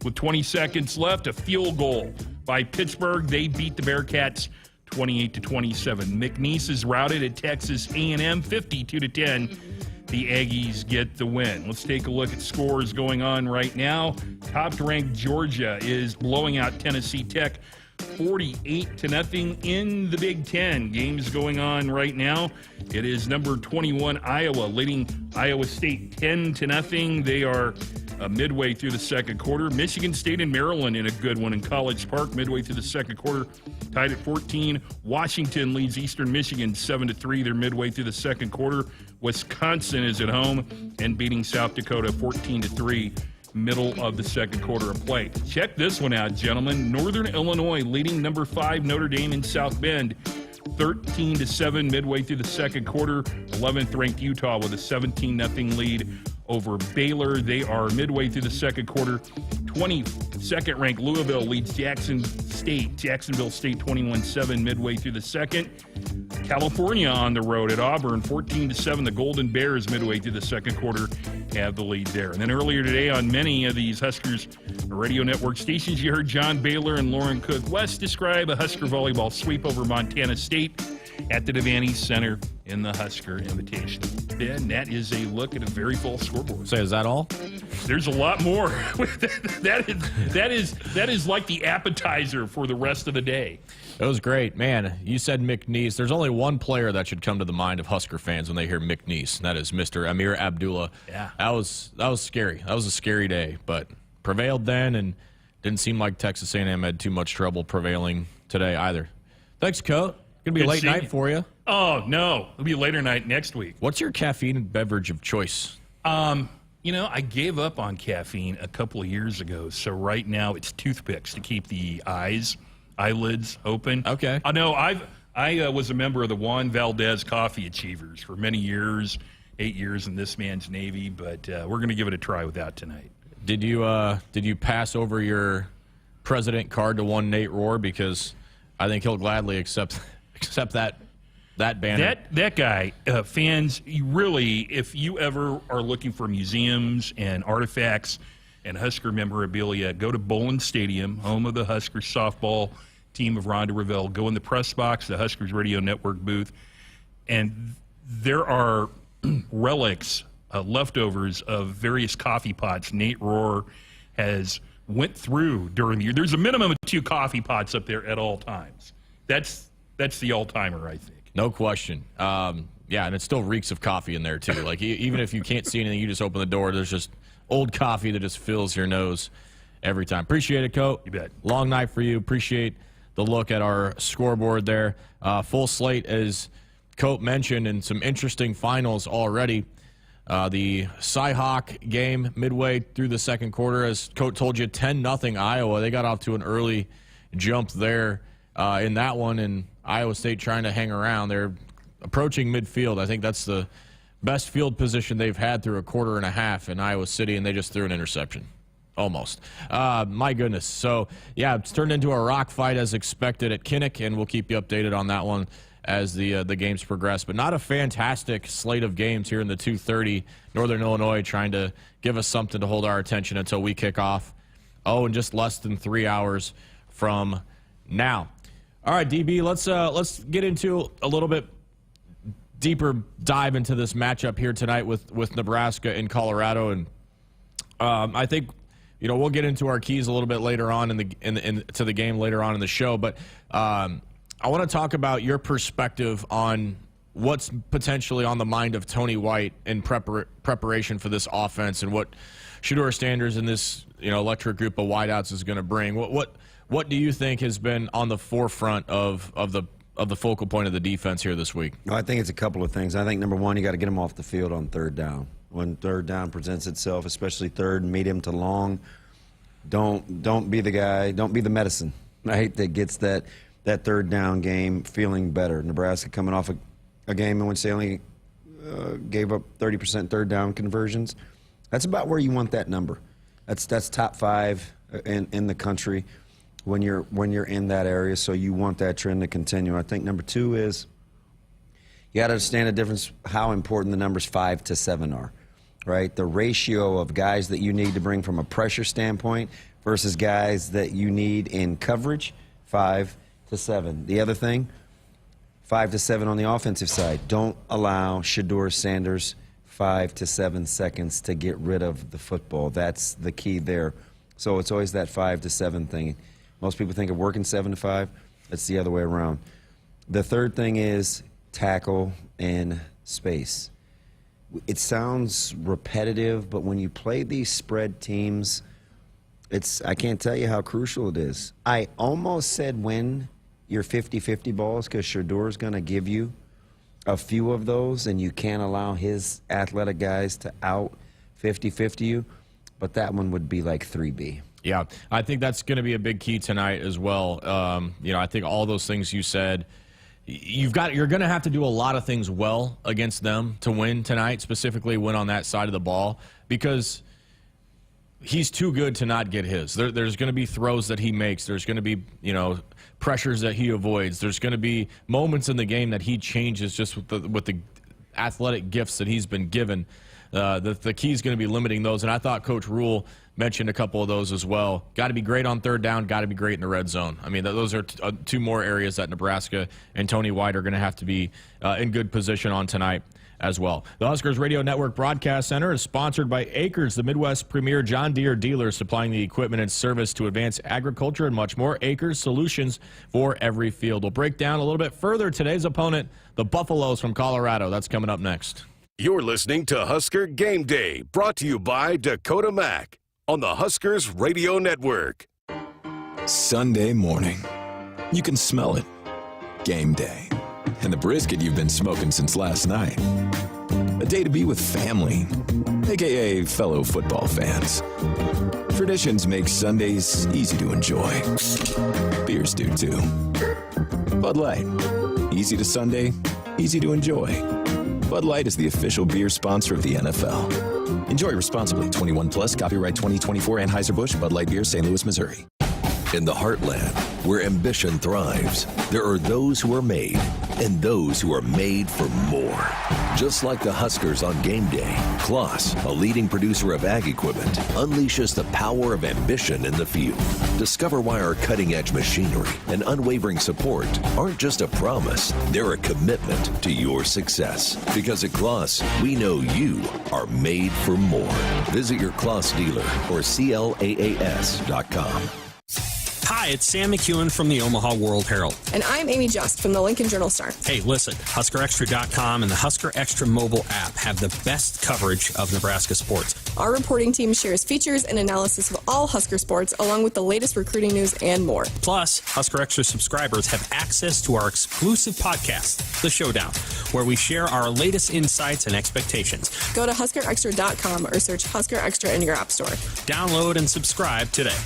with 20 seconds left. A field goal by Pittsburgh. They beat the Bearcats 28-27. McNeese is routed at Texas A&M 52-10. The Aggies get the win. Let's take a look at scores going on right now. Top-ranked Georgia is blowing out Tennessee Tech 48-0 in the Big Ten. Games going on right now. It is number 21 Iowa leading Iowa State 10-0. They are midway through the second quarter. Michigan State and Maryland in a good one in College Park midway through the second quarter, tied at 14. Washington leads Eastern Michigan 7-3. They're midway through the second quarter. Wisconsin is at home and beating South Dakota 14-3. Middle of the second quarter of play. Check this one out, gentlemen. Northern Illinois leading number 5 Notre Dame in South Bend 13-7 midway through the second quarter. 11th ranked Utah with a 17-0 lead over Baylor. They are midway through the second quarter. 22nd ranked Louisville leads Jacksonville State 21-7 midway through the second. California on the road at Auburn 14-7. The Golden Bears midway through the second quarter have the lead there. And then earlier today on many of these Huskers radio network stations, you heard John Baylor and Lauren Cook West describe a Husker volleyball sweep over Montana State at the Devaney Center in the Husker Invitation. Ben, that is a look at a very full scoreboard. So is that all? There's a lot more. that is like the appetizer for the rest of the day. It was great. Man, you said McNeese. There's only one player that should come to the mind of Husker fans when they hear McNeese, and that is Mr. Amir Abdullah. Yeah. That was scary. That was a scary day, but prevailed then, and didn't seem like Texas A&M had too much trouble prevailing today either. Thanks, Coach. Going to be a late night for you. Oh, no. It'll be a later night next week. What's your caffeine beverage of choice? I gave up on caffeine a couple of years ago, so right now it's toothpicks to keep the eyelids open. Okay. I know I was a member of the Juan Valdez Coffee Achievers for many years, 8 years in this man's Navy, but we're going to give it a try with that tonight. Did you pass over your president card to one Nate Rohr? Because I think he'll gladly accept that banner. That guy, fans, you really, if you ever are looking for museums and artifacts and Husker memorabilia, go to Bowling Stadium, home of the Husker softball team of Rhonda Revelle. Go in the press box, the Huskers Radio Network booth, and there are relics, leftovers of various coffee pots Nate Rohr has went through during the year. There's a minimum of 2 coffee pots up there at all times. That's the all-timer, I think. No question. Yeah, and it still reeks of coffee in there, too. Like, even if you can't see anything, you just open the door, there's just old coffee that just fills your nose every time. Appreciate it, Coach. You bet. Long night for you. Appreciate the look at our scoreboard there. Full slate, as Coach mentioned, and some interesting finals already. The Cy-Hawk game midway through the second quarter, as Coach told you, 10-0 Iowa. They got off to an early jump there in that one, and Iowa State trying to hang around. They're approaching midfield. I think that's the best field position they've had through a quarter and a half in Iowa City, and they just threw an interception. Almost. My goodness. So, yeah, it's turned into a rock fight as expected at Kinnick, and we'll keep you updated on that one as the games progress. But not a fantastic slate of games here in the 2:30. Northern Illinois trying to give us something to hold our attention until we kick off. In just less than 3 hours from now. All right, DB, let's get into a little bit deeper dive into this matchup here tonight with Nebraska and Colorado. And I think, we'll get into our keys a little bit later on to the game later on in the show. But I want to talk about your perspective on what's potentially on the mind of Tony White in preparation for this offense and what Shedeur Sanders and this electric group of wideouts is going to bring. What do you think has been on the forefront of the focal point of the defense here this week? I think it's a couple of things. I think number one, you got to get them off the field on third down. When third down presents itself, especially third, medium to long, don't be the guy, don't be the medicine, right, that gets that third down game feeling better. Nebraska coming off a game in which they only gave up 30% third down conversions. That's about where you want that number. That's top 5 in the country when you're in that area, so you want that trend to continue. I think number 2 is you got to understand the difference, how important the numbers 5 to 7 are, right? The ratio of guys that you need to bring from a pressure standpoint versus guys that you need in coverage, 5 to 7. The other thing, 5 to 7 on the offensive side. Don't allow Shedeur Sanders 5 to 7 seconds to get rid of the football. That's the key there. So it's always that 5 to 7 thing. Most people think of working 7 to 5. It's the other way around. The third thing is tackle in space. It sounds repetitive, but when you play these spread teams, I can't tell you how crucial it is. I almost said win your 50-50 balls because Shedeur's going to give you a few of those, and you can't allow his athletic guys to out 50-50 you, but that one would be like 3B. Yeah, I think that's going to be a big key tonight as well. I think all those things you said, you're going to have to do a lot of things well against them to win tonight, specifically win on that side of the ball, because he's too good to not get his. There's going to be throws that he makes. There's going to be, pressures that he avoids. There's going to be moments in the game that he changes just with the athletic gifts that he's been given. The key is going to be limiting those, and I thought Coach Rule mentioned a couple of those as well. Got to be great on third down, got to be great in the red zone. I mean, those are two more areas that Nebraska and Tony White are going to have to be in good position on tonight as well. The Huskers Radio Network Broadcast Center is sponsored by Akrs, the Midwest premier John Deere dealer, supplying the equipment and service to advance agriculture and much more. Akrs, solutions for every field. We'll break down a little bit further today's opponent, the Buffaloes from Colorado. That's coming up next. You're listening to Husker Game Day, brought to you by Dakota Mac on the Huskers Radio Network. Sunday morning. You can smell it. Game day. And the brisket you've been smoking since last night. A day to be with family, a.k.a. fellow football fans. Traditions make Sundays easy to enjoy. Beers do too. Bud Light. Easy to Sunday, easy to enjoy. Bud Light is the official beer sponsor of the NFL. Enjoy responsibly. 21 plus. Copyright 2024 Anheuser-Busch Bud Light Beer, St. Louis, Missouri. In the heartland, where ambition thrives, there are those who are made and those who are made for more. Just like the Huskers on game day, Kloss, a leading producer of ag equipment, unleashes the power of ambition in the field. Discover why our cutting-edge machinery and unwavering support aren't just a promise, they're a commitment to your success. Because at Kloss, we know you are made for more. Visit your Kloss dealer or CLAAS.com. Hi, Hi, it's Sam McEwen from the Omaha World Herald. And I'm Amy Just from the Lincoln Journal-Star. Hey, listen, HuskerExtra.com and the Husker Extra mobile app have the best coverage of Nebraska sports. Our reporting team shares features and analysis of all Husker sports, along with the latest recruiting news and more. Plus, Husker Extra subscribers have access to our exclusive podcast, The Showdown, where we share our latest insights and expectations. Go to HuskerExtra.com or search Husker Extra in your app store. Download and subscribe today.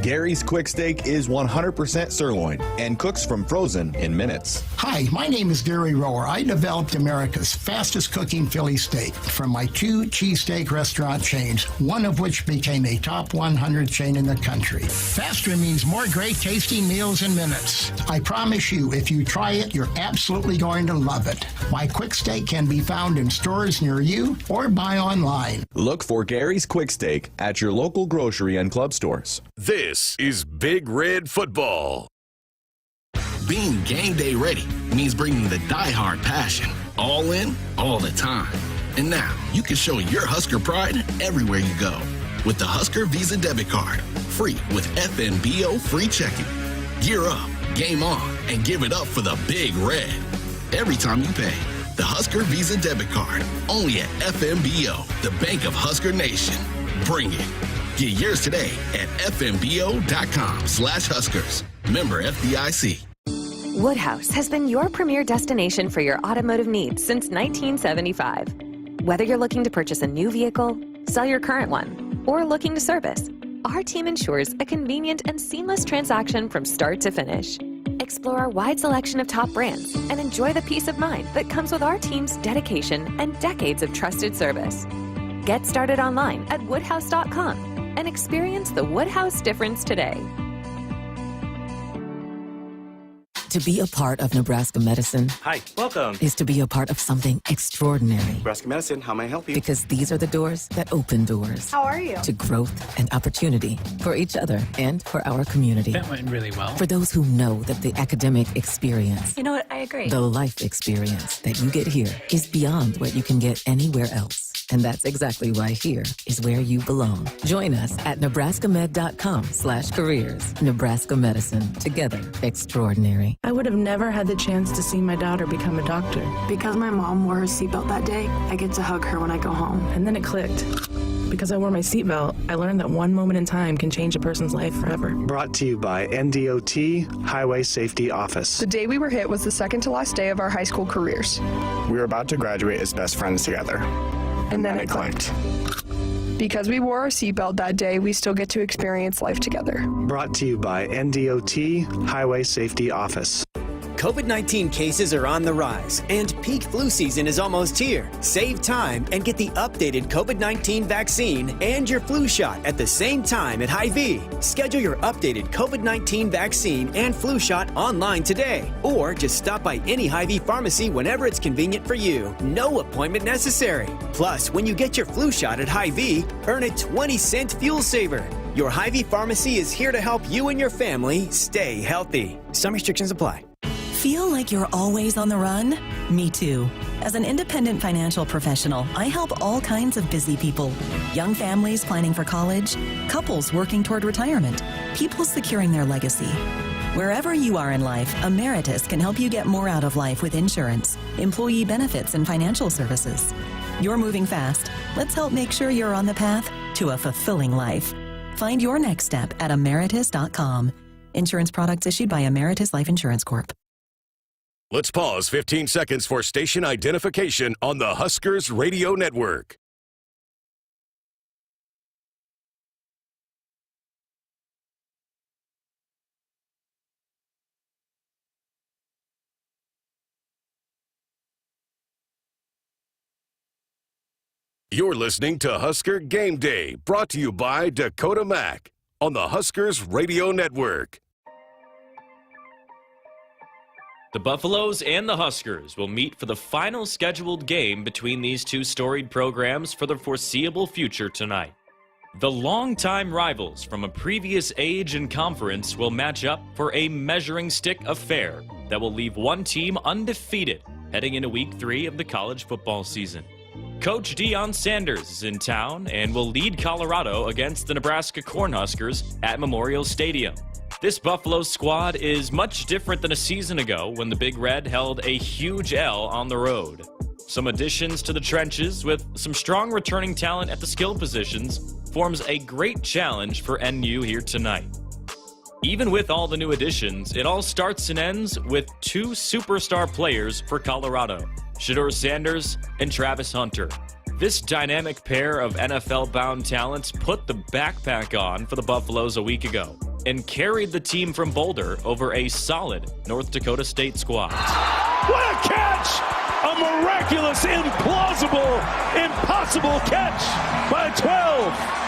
Gary's Quick Steak is 100% sirloin and cooks from frozen in minutes. Hi, my name is Gary Rower. I developed America's fastest cooking Philly steak from my 2 cheesesteak restaurant chains, one of which became a top 100 chain in the country. Faster means more great tasting meals in minutes. I promise you, if you try it, you're absolutely going to love it. My Quick Steak can be found in stores near you or buy online. Look for Gary's Quick Steak at your local grocery and club stores. This is Big Red Football. Being game day ready means bringing the diehard passion, all in, all the time. And now you can show your Husker pride everywhere you go with the Husker Visa debit card, free with FNBO free checking. Gear up, game on, and give it up for the Big Red every time you pay. The Husker Visa debit card, only at FNBO, the bank of Husker Nation. Bring it. Get yours today at fnbo.com/Huskers. Member FDIC. Woodhouse has been your premier destination for your automotive needs since 1975. Whether you're looking to purchase a new vehicle, sell your current one, or looking to service, our team ensures a convenient and seamless transaction from start to finish. Explore our wide selection of top brands and enjoy the peace of mind that comes with our team's dedication and decades of trusted service. Get started online at woodhouse.com and experience the Woodhouse difference today. To be a part of Nebraska medicine. Hi, welcome. Is to be a part of something extraordinary. Nebraska Medicine, how may I help you? Because these are the doors that open doors. How are you? To growth and opportunity for each other and for our community. That went really well. For those who know that the academic experience, You know what, I agree. the life experience that you get here is beyond what you can get anywhere else. And that's exactly why here is where you belong. Join us at nebraskamed.com/careers. Nebraska Medicine. Together, extraordinary. I would have never had the chance to see my daughter become a doctor. Because my mom wore her seatbelt that day, I get to hug her when I go home. And then it clicked. Because I wore my seatbelt, I learned that one moment in time can change a person's life forever. Brought to you by NDOT Highway Safety Office. The day we were hit was the second to last day of our high school careers. We were about to graduate as best friends together. And then it clicked. Because we wore our seatbelt that day, we still get to experience life together. Brought to you by NDOT Highway Safety Office. COVID-19 cases are on the rise, and peak flu season is almost here. Save time and get the updated COVID-19 vaccine and your flu shot at the same time at Hy-Vee. Schedule your updated COVID-19 vaccine and flu shot online today, or just stop by any Hy-Vee pharmacy whenever it's convenient for you. No appointment necessary. Plus, when you get your flu shot at Hy-Vee, earn a 20-cent fuel saver. Your Hy-Vee pharmacy is here to help you and your family stay healthy. Some restrictions apply. Feel like you're always on the run? Me too. As an independent financial professional, I help all kinds of busy people. Young families planning for college, couples working toward retirement, people securing their legacy. Wherever you are in life, Emeritus can help you get more out of life with insurance, employee benefits, and financial services. You're moving fast. Let's help make sure you're on the path to a fulfilling life. Find your next step at emeritus.com. Insurance products issued by Emeritus Life Insurance Corp. Let's pause 15 seconds for station identification on the Huskers Radio Network. You're listening to Husker Game Day, brought to you by Dakota Mac on the Huskers Radio Network. The Buffaloes and the Huskers will meet for the final scheduled game between these two storied programs for the foreseeable future tonight. The longtime rivals from a previous age and conference will match up for a measuring stick affair that will leave one team undefeated heading into Week 3 of the college football season. Coach Deion Sanders is in town and will lead Colorado against the Nebraska Cornhuskers at Memorial Stadium. This Buffalo squad is much different than a season ago when the Big Red held a huge L on the road. Some additions to the trenches with some strong returning talent at the skill positions forms a great challenge for NU here tonight. Even with all the new additions, it all starts and ends with two superstar players for Colorado, Shedeur Sanders and Travis Hunter. This dynamic pair of NFL-bound talents put the backpack on for the Buffaloes a week ago and carried the team from Boulder over a solid North Dakota State squad. What a catch! A miraculous, implausible, impossible catch by 12.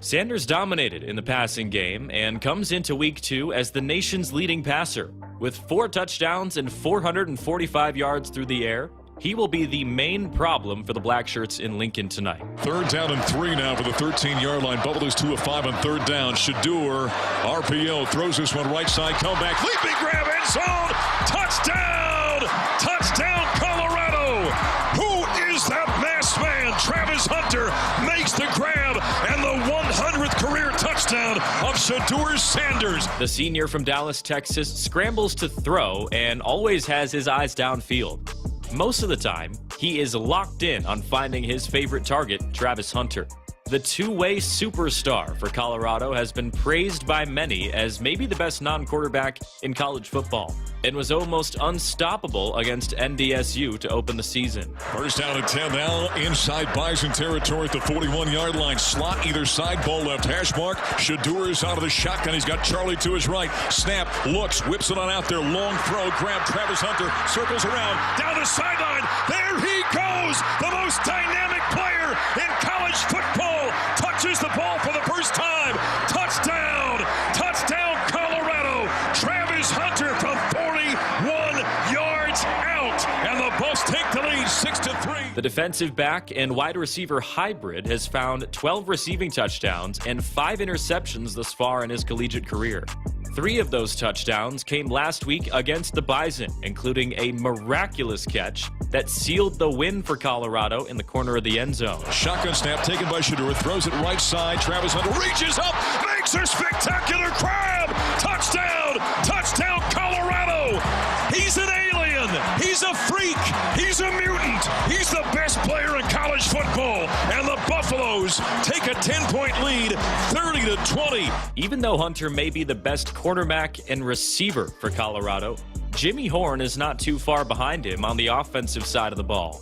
Sanders dominated in the passing game and comes into week 2 as the nation's leading passer. With 4 touchdowns and 445 yards through the air, he will be the main problem for the Black Shirts in Lincoln tonight. 3rd down and 3 now for the 13-yard line. Buffaloes 2 of 5 on 3rd down. Shedeur, RPO, throws this one right side, comeback, leaping grab, end zone, touchdown! Touchdown, Colorado! Who is that masked man? Travis Hunter makes the grab, and the 100th career touchdown of Shedeur Sanders. The senior from Dallas, Texas, scrambles to throw and always has his eyes downfield. Most of the time, he is locked in on finding his favorite target, Travis Hunter. The two-way superstar for Colorado has been praised by many as maybe the best non-quarterback in college football and was almost unstoppable against NDSU to open the season. 1st down and 10 now inside Bison territory at the 41-yard line. Slot either side, ball left hash mark. Shedeur is out of the shotgun. He's got Charlie to his right. Snap, looks, whips it on out there. Long throw, grab Travis Hunter, circles around, down the sideline. There he goes! The most dynamic player in college football touches the ball for the first time. Touchdown! Touchdown, Colorado! Travis Hunter from 41 yards out, and the Buffs take the lead 6-3. The defensive back and wide receiver hybrid has found 12 receiving touchdowns and 5 interceptions thus far in his collegiate career. 3 of those touchdowns came last week against the Bison, including a miraculous catch that sealed the win for Colorado in the corner of the end zone. Shotgun snap taken by Shedeur, throws it right side. Travis Hunter reaches up, makes a spectacular grab. Touchdown! Touchdown, Colorado! He's an alien. He's a freak. He's a mutant. He's the best player in college football. And the Buffaloes take a 10-point lead, 30-20. Even though Hunter may be the best quarterback and receiver for Colorado, Jimmy Horn is not too far behind him on the offensive side of the ball.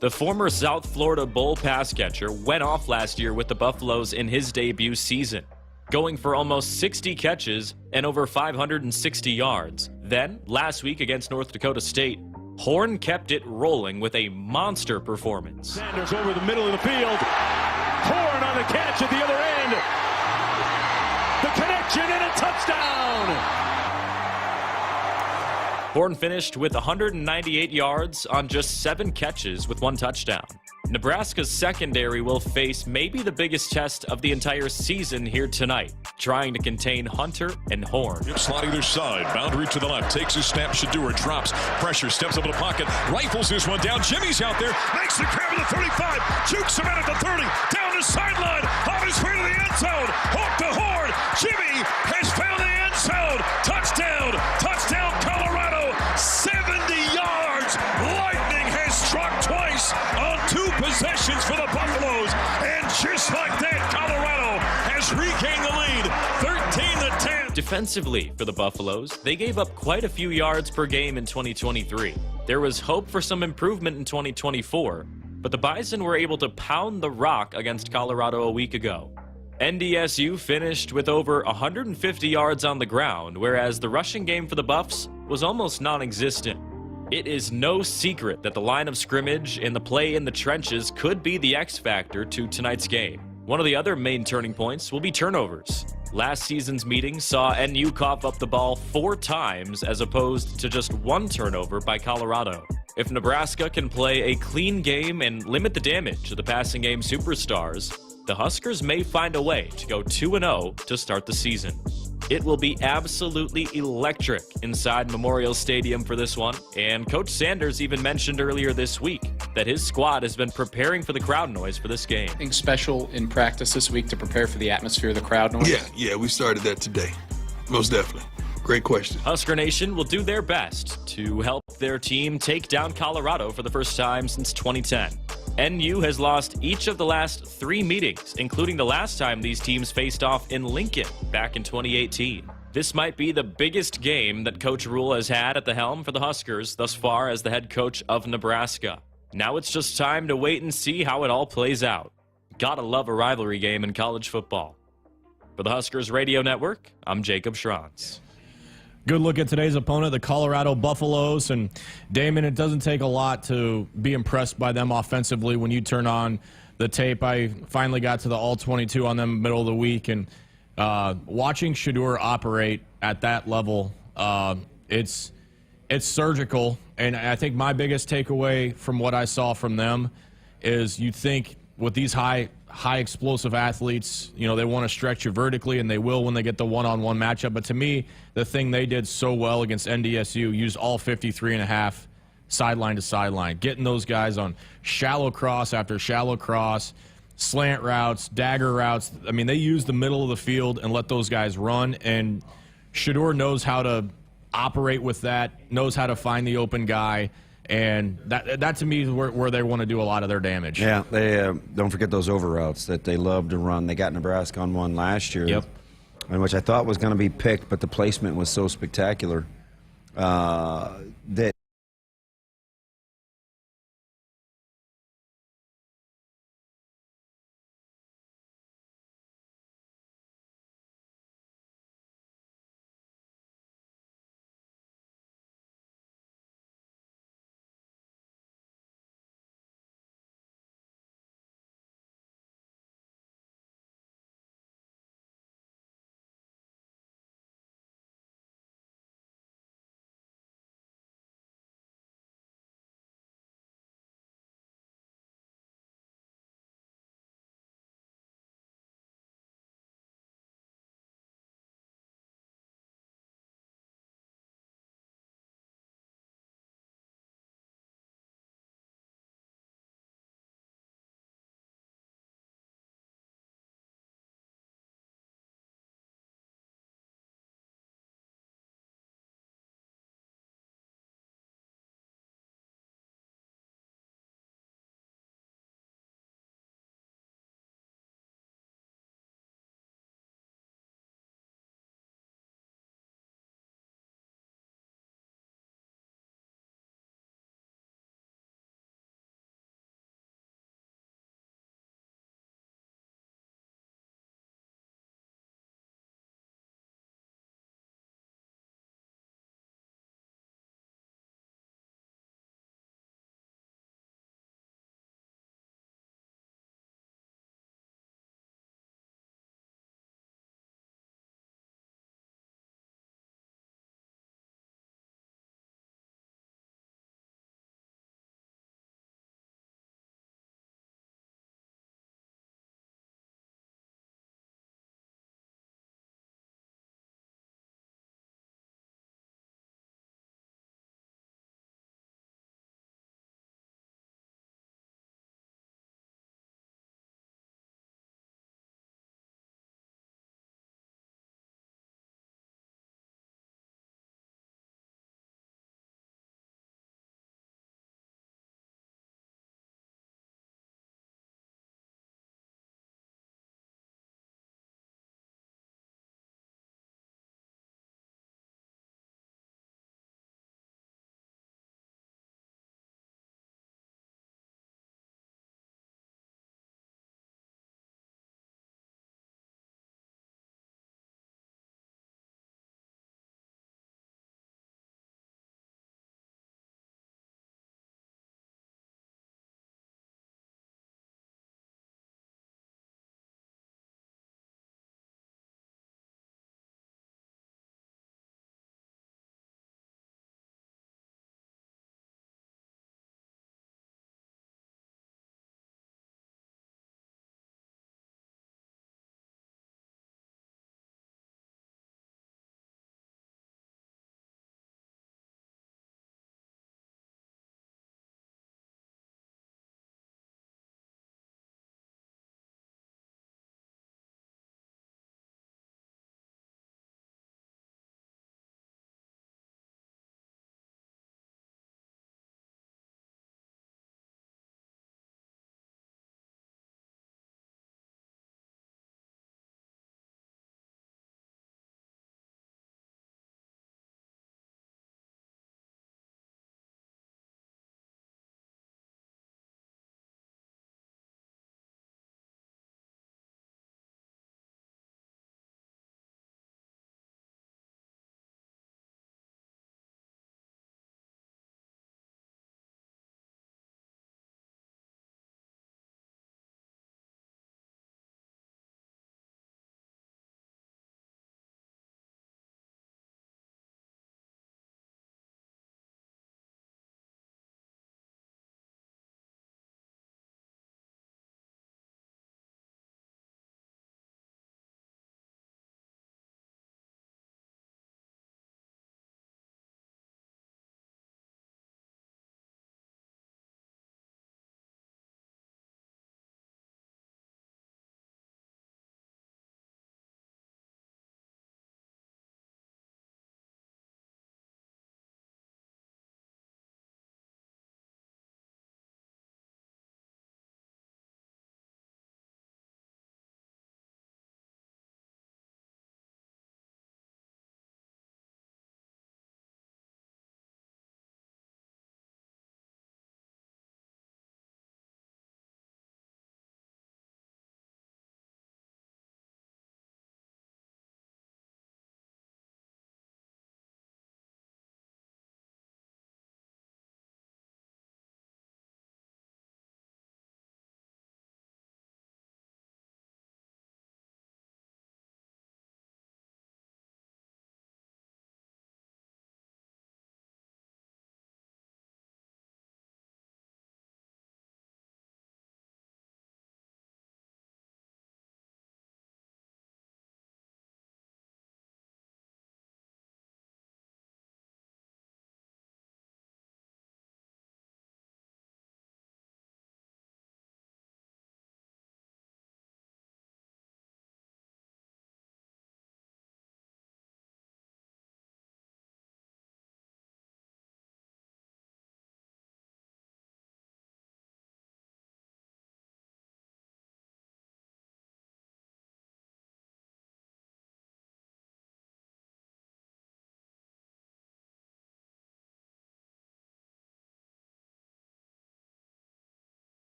The former South Florida Bowl pass catcher went off last year with the Buffaloes in his debut season, going for almost 60 catches and over 560 yards. Then, last week against North Dakota State, Horn kept it rolling with a monster performance. Sanders over the middle of the field. Horn on the catch at the other end. The connection and a touchdown. Horn finished with 198 yards on just 7 catches with 1 touchdown. Nebraska's secondary will face maybe the biggest test of the entire season here tonight, trying to contain Hunter and Horn. Slot either side, boundary to the left, takes his snap, Shedeur drops, pressure, steps up in the pocket, rifles this one down, Jimmy's out there, makes the grab at the 35, jukes him out at the 30, down the sideline, on his way to the end zone, hook to Horn, Jimmy has found the end zone, touchdown, touchdown Colorado, 70 yards, lightning has struck twice on 2 possessions for the Buffaloes, and just like that, Colorado has regained the lead, 13-10. Defensively for the Buffaloes, they gave up quite a few yards per game in 2023. There was hope for some improvement in 2024, but the Bison were able to pound the rock against Colorado a week ago. NDSU finished with over 150 yards on the ground, whereas the rushing game for the Buffs was almost non-existent. It is no secret that the line of scrimmage and the play in the trenches could be the X factor to tonight's game. One of the other main turning points will be turnovers. Last season's meeting saw NU cough up the ball 4 times as opposed to just 1 turnover by Colorado. If Nebraska can play a clean game and limit the damage of the passing game superstars, the Huskers may find a way to go 2-0 to start the season. It will be absolutely electric inside Memorial Stadium for this one, and Coach Sanders even mentioned earlier this week that his squad has been preparing for the crowd noise for this game. Anything special in practice this week to prepare for the atmosphere of the crowd noise? Yeah, we started that today. Most definitely. Great question. Husker Nation will do their best to help their team take down Colorado for the first time since 2010. NU has lost each of the last 3 meetings, including the last time these teams faced off in Lincoln back in 2018. This might be the biggest game that Coach Rule has had at the helm for the Huskers thus far as the head coach of Nebraska. Now it's just time to wait and see how it all plays out. Gotta love a rivalry game in college football. For the Huskers Radio Network, I'm Jacob Schranz. Good look at today's opponent, the Colorado Buffaloes. And, Damon, it doesn't take a lot to be impressed by them offensively when you turn on the tape. I finally got to the All-22 on them middle of the week. And watching Shedeur operate at that level, it's surgical. And I think my biggest takeaway from what I saw from them is you think with these high explosive athletes, you know, they want to stretch you vertically, and they will when they get the one-on-one matchup. But to me, the thing they did so well against NDSU, used all 53.5 sideline to sideline, getting those guys on shallow cross after shallow cross, slant routes, dagger routes. I mean, they used the middle of the field and let those guys run, and Shedeur knows how to operate with that, knows how to find the open guy. And that to me is where they want to do a lot of their damage. Yeah, they don't forget those over routes that they love to run. They got Nebraska on one last year, yep, and which I thought was going to be picked, but the placement was so spectacular that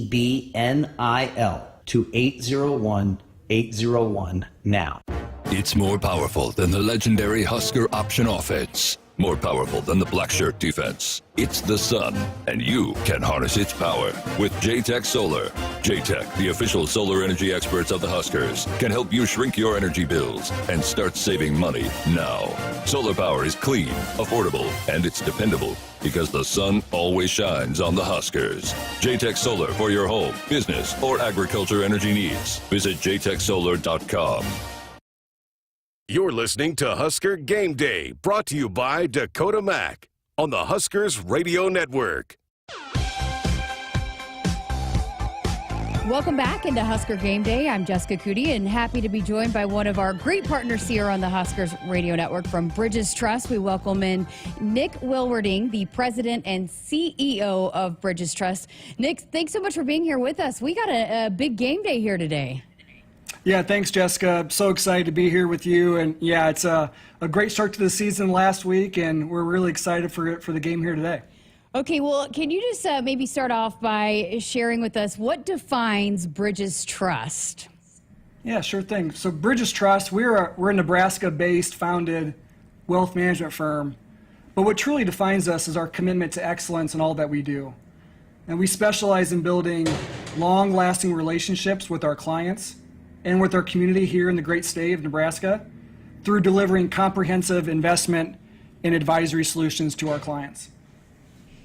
CBNIL to 801-801 now. It's more powerful than the legendary Husker option offense. More powerful than the black shirt defense. It's the sun, and you can harness its power with J-Tech Solar. J-Tech, the official solar energy experts of the Huskers, can help you shrink your energy bills and start saving money now. Solar power is clean, affordable, and it's dependable because the sun always shines on the Huskers. J-Tech Solar for your home, business, or agriculture energy needs. Visit jtechsolar.com. You're listening to Husker Game Day, brought to you by Dakota Mac on the Huskers Radio Network. Welcome back into Husker Game Day. I'm Jessica Cootie and happy to be joined by one of our great partners here on the Huskers Radio Network from Bridges Trust. We welcome in Nick Wilwerding, the president and CEO of Bridges Trust. Nick, thanks so much for being here with us. We got a big game day here today. Yeah, thanks, Jessica. I'm so excited to be here with you. And yeah, it's a great start to the season last week, and we're really excited for the game here today. Okay, well, can you just maybe start off by sharing with us what defines Bridges Trust? Yeah, sure thing. So Bridges Trust, we're a Nebraska-based founded wealth management firm. But what truly defines us is our commitment to excellence in all that we do. And we specialize in building long-lasting relationships with our clients and with our community here in the great state of Nebraska through delivering comprehensive investment and advisory solutions to our clients.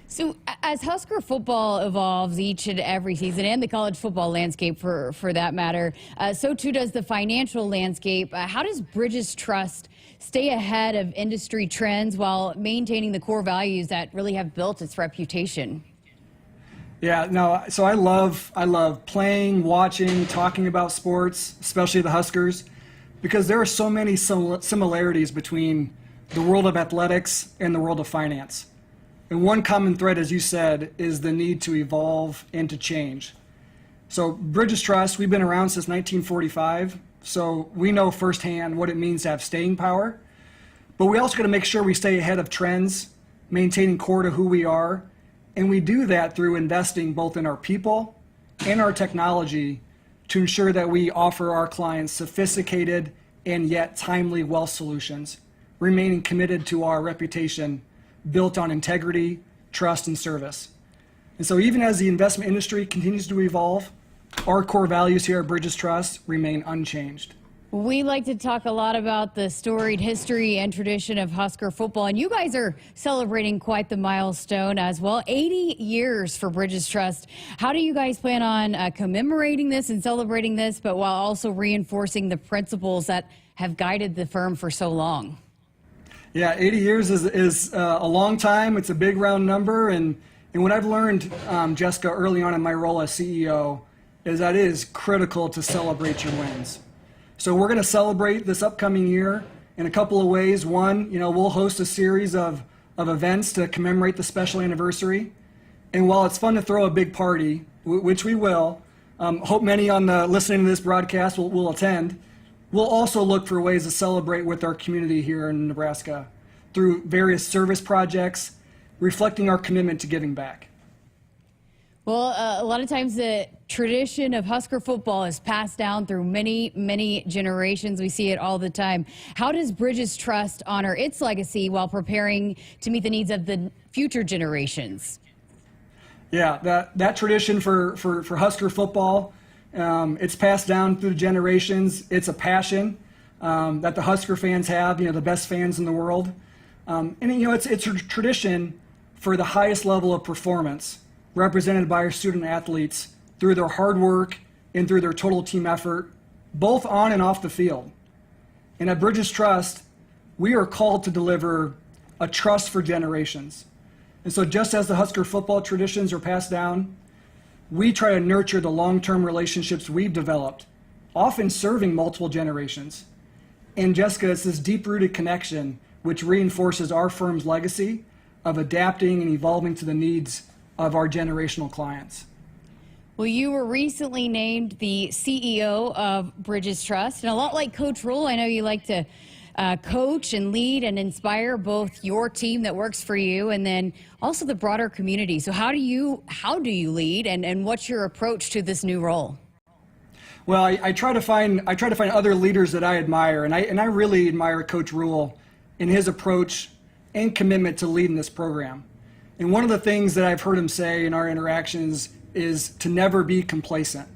So as Husker football evolves each and every season, and the college football landscape for that matter, so too does the financial landscape. How does Bridges Trust stay ahead of industry trends while maintaining the core values that really have built its reputation? Yeah, no, so I love playing, watching, talking about sports, especially the Huskers, because there are so many similarities between the world of athletics and the world of finance. And one common thread, as you said, is the need to evolve and to change. So Bridges Trust, we've been around since 1945, so we know firsthand what it means to have staying power. But we also got to make sure we stay ahead of trends, maintaining core to who we are. And we do that through investing both in our people and our technology to ensure that we offer our clients sophisticated and yet timely wealth solutions, remaining committed to our reputation built on integrity, trust, and service. And so even as the investment industry continues to evolve, our core values here at Bridges Trust remain unchanged. We like to talk a lot about the storied history and tradition of Husker football, and you guys are celebrating quite the milestone as well. 80 years for Bridges Trust. How do you guys plan on commemorating this and celebrating this, but while also reinforcing the principles that have guided the firm for so long? Yeah, 80 years is a long time. It's a big round number, and what I've learned, Jessica, early on in my role as CEO, is that it is critical to celebrate your wins. So we're going to celebrate this upcoming year in a couple of ways. One, we'll host a series of events to commemorate the special anniversary. And while it's fun to throw a big party, which we will, hope many on listening to this broadcast will attend, we'll also look for ways to celebrate with our community here in Nebraska through various service projects, reflecting our commitment to giving back. Well, a lot of times the tradition of Husker football is passed down through many, many generations. We see it all the time. How does Bridges Trust honor its legacy while preparing to meet the needs of the future generations? Yeah, that tradition for Husker football, it's passed down through the generations. It's a passion that the Husker fans have, the best fans in the world. And it's a tradition for the highest level of performance, represented by our student athletes through their hard work and through their total team effort, both on and off the field. And at Bridges Trust, we are called to deliver a trust for generations. And so just as the Husker football traditions are passed down, we try to nurture the long-term relationships we've developed, often serving multiple generations. And Jessica, it's this deep-rooted connection which reinforces our firm's legacy of adapting and evolving to the needs of our generational clients. Well, you were recently named the CEO of Bridges Trust, and a lot like Coach Rule, I know you like to coach and lead and inspire both your team that works for you and then also the broader community. So how do you lead, and what's your approach to this new role? Well, I try to find other leaders that I admire, and I really admire Coach Rule in his approach and commitment to leading this program. And one of the things that I've heard him say in our interactions is to never be complacent.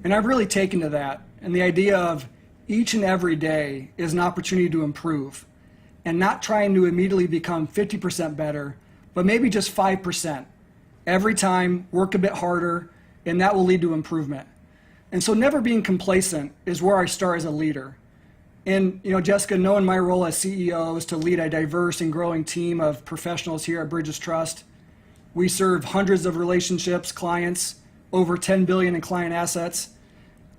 And I've really taken to that, and the idea of each and every day is an opportunity to improve, and not trying to immediately become 50% better, but maybe just 5%. Every time, work a bit harder, and that will lead to improvement. And so never being complacent is where I start as a leader. And, Jessica, knowing my role as CEO is to lead a diverse and growing team of professionals here at Bridges Trust. We serve hundreds of relationships, clients, over $10 billion in client assets.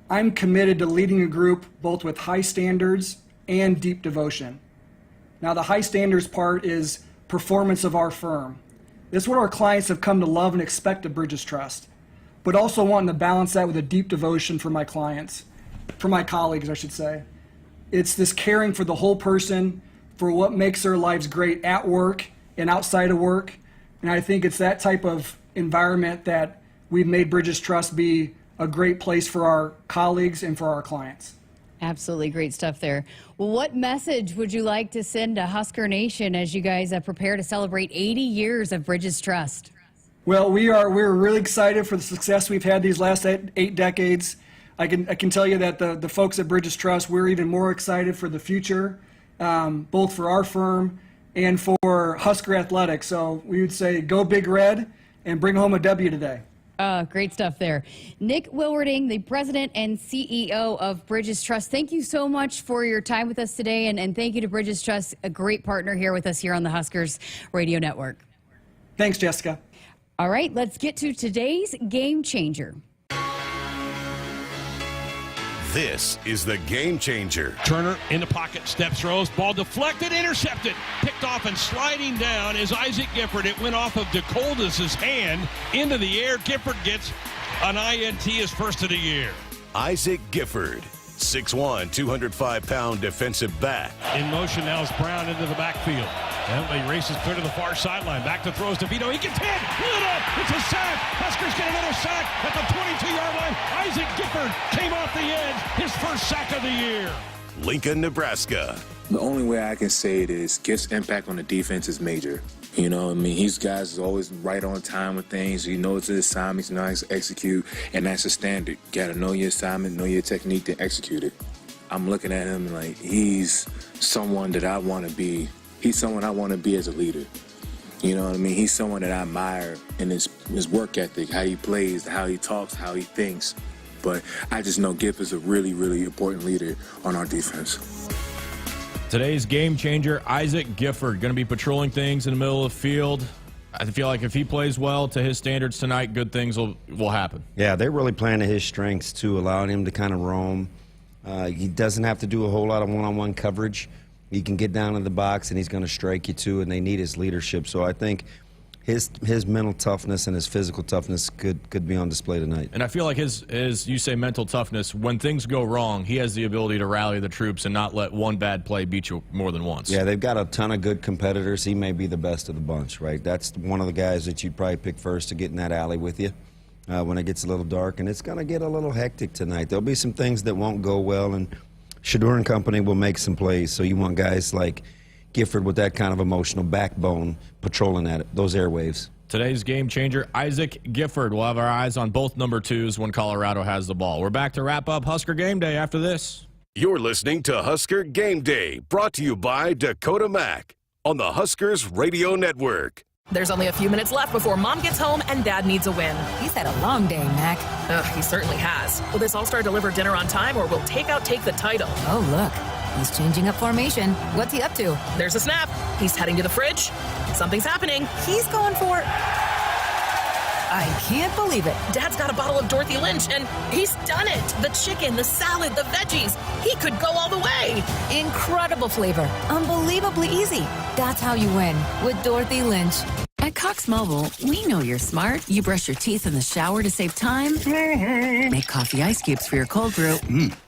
I'm committed to leading a group both with high standards and deep devotion. Now, the high standards part is performance of our firm. This is what our clients have come to love and expect of Bridges Trust, but also wanting to balance that with a deep devotion for my clients, for my colleagues, I should say. It's this caring for the whole person, for what makes their lives great at work and outside of work. And I think it's that type of environment that we've made Bridges Trust be a great place for our colleagues and for our clients. Absolutely great stuff there. Well, what message would you like to send to Husker Nation as you guys prepare to celebrate 80 years of Bridges Trust? Well, we're really excited for the success we've had these last 8 decades. I can tell you that the folks at Bridges Trust, we're even more excited for the future, both for our firm and for Husker athletics. So we would say go Big Red and bring home a W today. Great stuff there. Nick Wilwerding, the president and CEO of Bridges Trust, thank you so much for your time with us today, and thank you to Bridges Trust, a great partner here with us here on the Huskers Radio Network. Thanks, Jessica. All right, let's get to today's Game Changer. This is the Game Changer. Turner in the pocket, step throws, ball deflected, intercepted, picked off and sliding down is Isaac Gifford. It went off of DeColdis' hand into the air. Gifford gets an INT, his first of the year. Isaac Gifford, 6'1", 205-pound defensive back. In motion now is Brown into the backfield. He races clear to the far sideline. Back to throws to Vito. He gets hit. Lit up. It's a sack. Huskers get another sack at the 22-yard line. Isaac Gifford came off the edge. His first sack of the year. Lincoln, Nebraska. The only way I can say it is Gift's impact on the defense is major. He's guys is always right on time with things. He knows his assignments, he knows how to execute, and that's the standard. You got to know your assignment, know your technique, to execute it. I'm looking at him like he's someone that I want to be. He's someone I want to be as a leader. You know what I mean? He's someone that I admire in his work ethic, how he plays, how he talks, how he thinks. But I just know Gift is a really, really important leader on our defense. Today's Game Changer, Isaac Gifford, going to be patrolling things in the middle of the field. I feel like if he plays well to his standards tonight, good things will happen. Yeah, they're really playing to his strengths, too, allowing him to kind of roam. He doesn't have to do a whole lot of one-on-one coverage. He can get down in the box, and he's going to strike you, too, and they need his leadership. So I think his mental toughness and his physical toughness could be on display tonight. And I feel like his you say mental toughness, when things go wrong, he has the ability to rally the troops and not let one bad play beat you more than once. Yeah, they've got a ton of good competitors. He may be the best of the bunch, right? That's one of the guys that you'd probably pick first to get in that alley with you when it gets a little dark, and it's going to get a little hectic tonight. There'll be some things that won't go well, and Shadur and company will make some plays, so you want guys like Gifford with that kind of emotional backbone patrolling those airwaves. Today's Game Changer, Isaac Gifford. We'll have our eyes on both number twos when Colorado has the ball. We're back to wrap up Husker Game Day after this. You're listening to Husker Game Day, brought to you by Dakota Mac on the Huskers Radio Network. There's only a few minutes left before Mom gets home and Dad needs a win. He's had a long day, Mac. He certainly has. Will this All-Star deliver dinner on time, or will Takeout take the title? Oh, look. He's changing up formation. What's he up to? There's a snap. He's heading to the fridge. Something's happening. He's going for... I can't believe it. Dad's got a bottle of Dorothy Lynch, and he's done it. The chicken, the salad, the veggies. He could go all the way. Incredible flavor. Unbelievably easy. That's how you win with Dorothy Lynch. At Cox Mobile, we know you're smart. You brush your teeth in the shower to save time, make coffee ice cubes for your cold brew,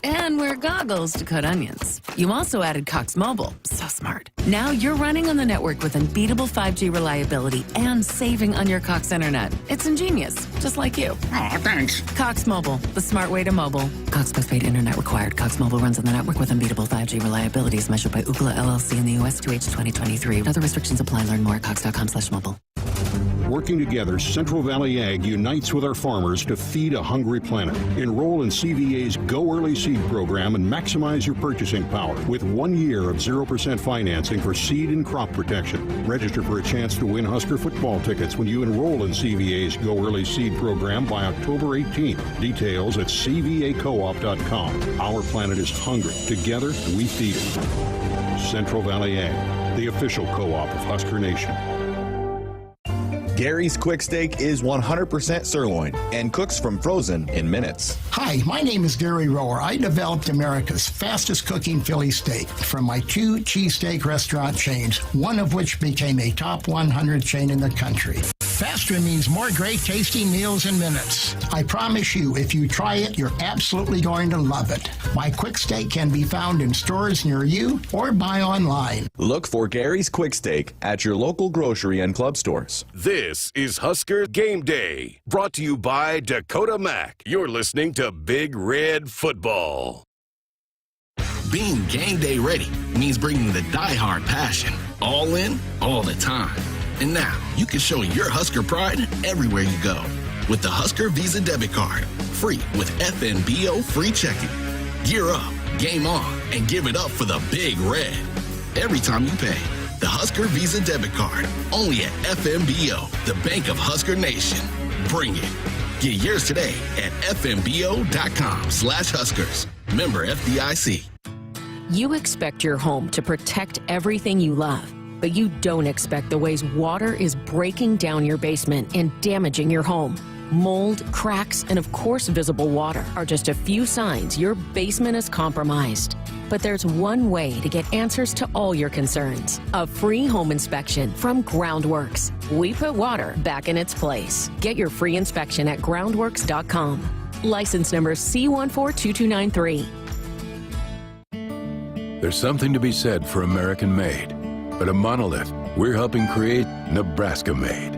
and wear goggles to cut onions. You also added Cox Mobile. So smart. Now you're running on the network with unbeatable 5G reliability and saving on your Cox internet. It's ingenious, just like you. Aw, thanks. Cox Mobile, the smart way to mobile. Cox postpaid internet required. Cox Mobile runs on the network with unbeatable 5G reliability as measured by Ookla LLC in the U.S. to H 2023. Other restrictions apply. Learn more at cox.com/mobile. Working together, Central Valley Ag unites with our farmers to feed a hungry planet. Enroll in CVA's Go Early Seed program and maximize your purchasing power with 1 year of 0% financing for seed and crop protection. Register for a chance to win Husker football tickets when you enroll in CVA's Go Early Seed program by October 18th. Details at cvacoop.com. Our planet is hungry. Together, we feed it. Central Valley Ag, the official co-op of Husker Nation. Gary's Quick Steak is 100% sirloin and cooks from frozen in minutes. Hi, my name is Gary Rower. I developed America's fastest cooking Philly steak from my 2 cheesesteak restaurant chains, one of which became a top 100 chain in the country. Faster means more great tasting meals in minutes. I promise you, if you try it, you're absolutely going to love it. My Quick Steak can be found in stores near you or buy online. Look for Gary's Quick Steak at your local grocery and club stores. This is Husker Game Day, brought to you by Dakota Mac. You're listening to Big Red Football. Being game day ready means bringing the diehard passion, all in, all the time. And now, you can show your Husker pride everywhere you go with the Husker Visa Debit Card, free with FNBO free checking. Gear up, game on, and give it up for the Big Red. Every time you pay, the Husker Visa Debit Card, only at FNBO, the bank of Husker Nation. Bring it. Get yours today at fnbo.com/Huskers. Member FDIC. You expect your home to protect everything you love, but you don't expect the ways water is breaking down your basement and damaging your home. Mold, cracks, and of course visible water are just a few signs your basement is compromised. But there's one way to get answers to all your concerns. A free home inspection from Groundworks. We put water back in its place. Get your free inspection at groundworks.com. License number C142293. There's something to be said for American made. But at Monolith, we're helping create Nebraska made.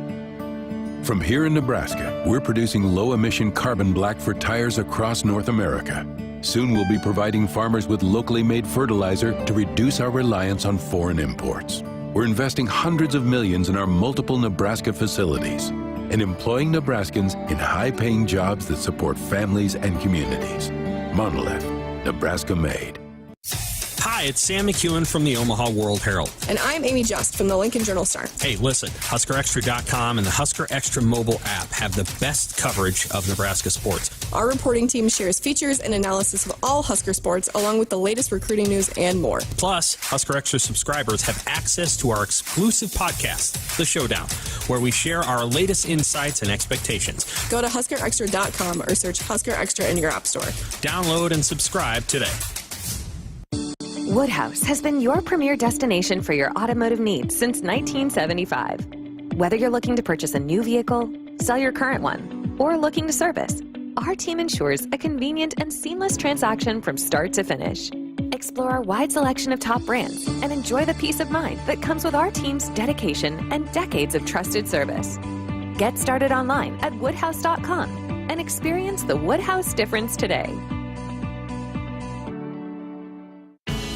From here in Nebraska, we're producing low-emission carbon black for tires across North America. Soon we'll be providing farmers with locally made fertilizer to reduce our reliance on foreign imports. We're investing hundreds of millions in our multiple Nebraska facilities and employing Nebraskans in high-paying jobs that support families and communities. Monolith, Nebraska made. Hi, it's Sam McEwen from the Omaha World Herald. And I'm Amy Just from the Lincoln Journal-Star. Hey, listen, HuskerExtra.com and the Husker Extra mobile app have the best coverage of Nebraska sports. Our reporting team shares features and analysis of all Husker sports, along with the latest recruiting news and more. Plus, Husker Extra subscribers have access to our exclusive podcast, The Showdown, where we share our latest insights and expectations. Go to HuskerExtra.com or search Husker Extra in your app store. Download and subscribe today. Woodhouse has been your premier destination for your automotive needs since 1975. Whether you're looking to purchase a new vehicle, sell your current one, or looking to service, our team ensures a convenient and seamless transaction from start to finish. Explore our wide selection of top brands and enjoy the peace of mind that comes with our team's dedication and decades of trusted service. Get started online at woodhouse.com and experience the Woodhouse difference today.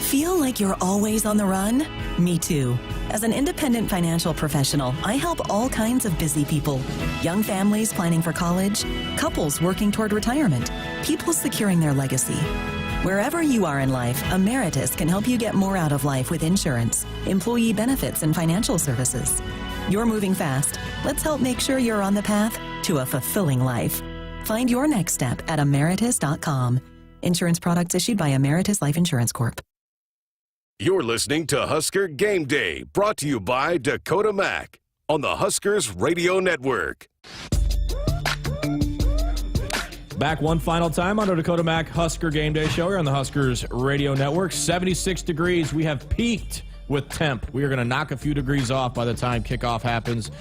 Feel like you're always on the run? Me too. As an independent financial professional, I help all kinds of busy people. Young families planning for college, couples working toward retirement, people securing their legacy. Wherever you are in life, Emeritus can help you get more out of life with insurance, employee benefits, and financial services. You're moving fast. Let's help make sure you're on the path to a fulfilling life. Find your next step at emeritus.com. Insurance products issued by Emeritus Life Insurance Corp. You're listening to Husker Game Day, brought to you by Dakota Mac on the Huskers Radio Network. Back one final time on the Dakota Mac Husker Game Day show here on the Huskers Radio Network. 76 degrees. We have peaked with temp. We are going to knock a few degrees off by the time kickoff happens,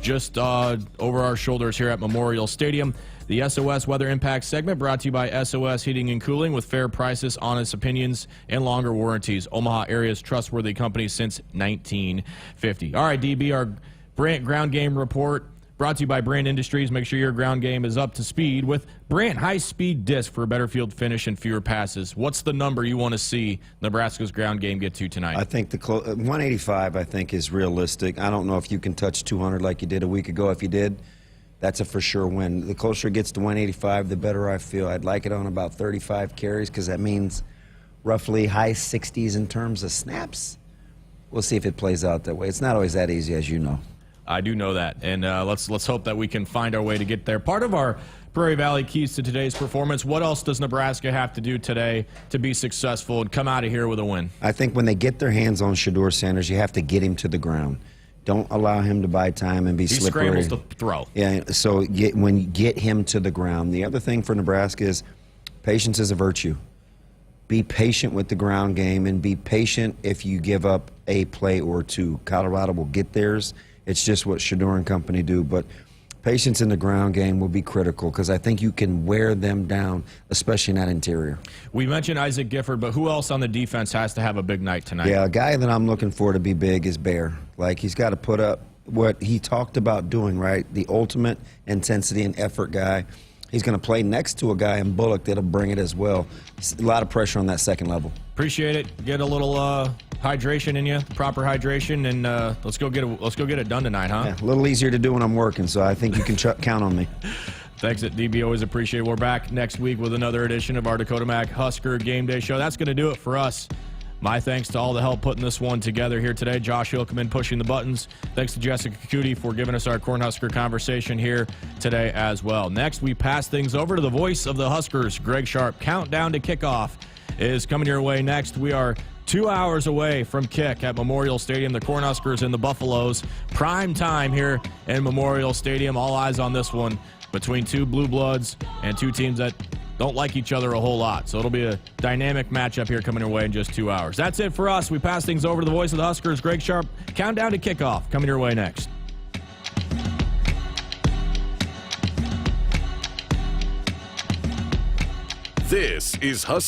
just over our shoulders here at Memorial Stadium. The SOS Weather Impact segment brought to you by SOS Heating and Cooling, with fair prices, honest opinions, and longer warranties. Omaha area's trustworthy company since 1950. All right, DB, our Brant ground game report brought to you by Brant Industries. Make sure your ground game is up to speed with Brant high-speed disc for a better field finish and fewer passes. What's the number you want to see Nebraska's ground game get to tonight? I think 185, I think, is realistic. I don't know if you can touch 200 like you did a week ago. If you did, that's a for sure win. The closer it gets to 185, the better I feel. I'd like it on about 35 carries because that means roughly high 60s in terms of snaps. We'll see if it plays out that way. It's not always that easy, as you know. I do know that, and let's hope that we can find our way to get there. Part of our Prairie Valley keys to today's performance, what else does Nebraska have to do today to be successful and come out of here with a win? I think when they get their hands on Shedeur Sanders, you have to get him to the ground. Don't allow him to buy time and be slippery. He scrambles to throw. Yeah, so get him to the ground. The other thing for Nebraska is patience is a virtue. Be patient with the ground game and be patient if you give up a play or two. Colorado will get theirs. It's just what Shedeur and company do. But patience in the ground game will be critical because I think you can wear them down, especially in that interior. We mentioned Isaac Gifford, but who else on the defense has to have a big night tonight? Yeah, a guy that I'm looking for to be big is Bear. Like, he's got to put up what he talked about doing, right? The ultimate intensity and effort guy. He's going to play next to a guy in Bullock that'll bring it as well. A lot of pressure on that second level. Appreciate it. Get a little hydration in you, proper hydration, and let's go get it done tonight, huh? Yeah, a little easier to do when I'm working, so I think you can count on me. Thanks at DB. Always appreciate it. We're back next week with another edition of our Dakota Mac Husker Game Day Show. That's going to do it for us. My thanks to all the help putting this one together here today. Josh Hilkeman pushing the buttons. Thanks to Jessica Cootie for giving us our Cornhusker conversation here today as well. Next, we pass things over to the voice of the Huskers, Greg Sharp. Countdown to kickoff is coming your way next. We are 2 hours away from kick at Memorial Stadium. The Cornhuskers and the Buffaloes. Prime time here in Memorial Stadium. All eyes on this one between two blue bloods and two teams that don't like each other a whole lot. So it'll be a dynamic matchup here coming your way in just 2 hours. That's it for us. We pass things over to the voice of the Huskers, Greg Sharp. Countdown to kickoff coming your way next. This is Husker.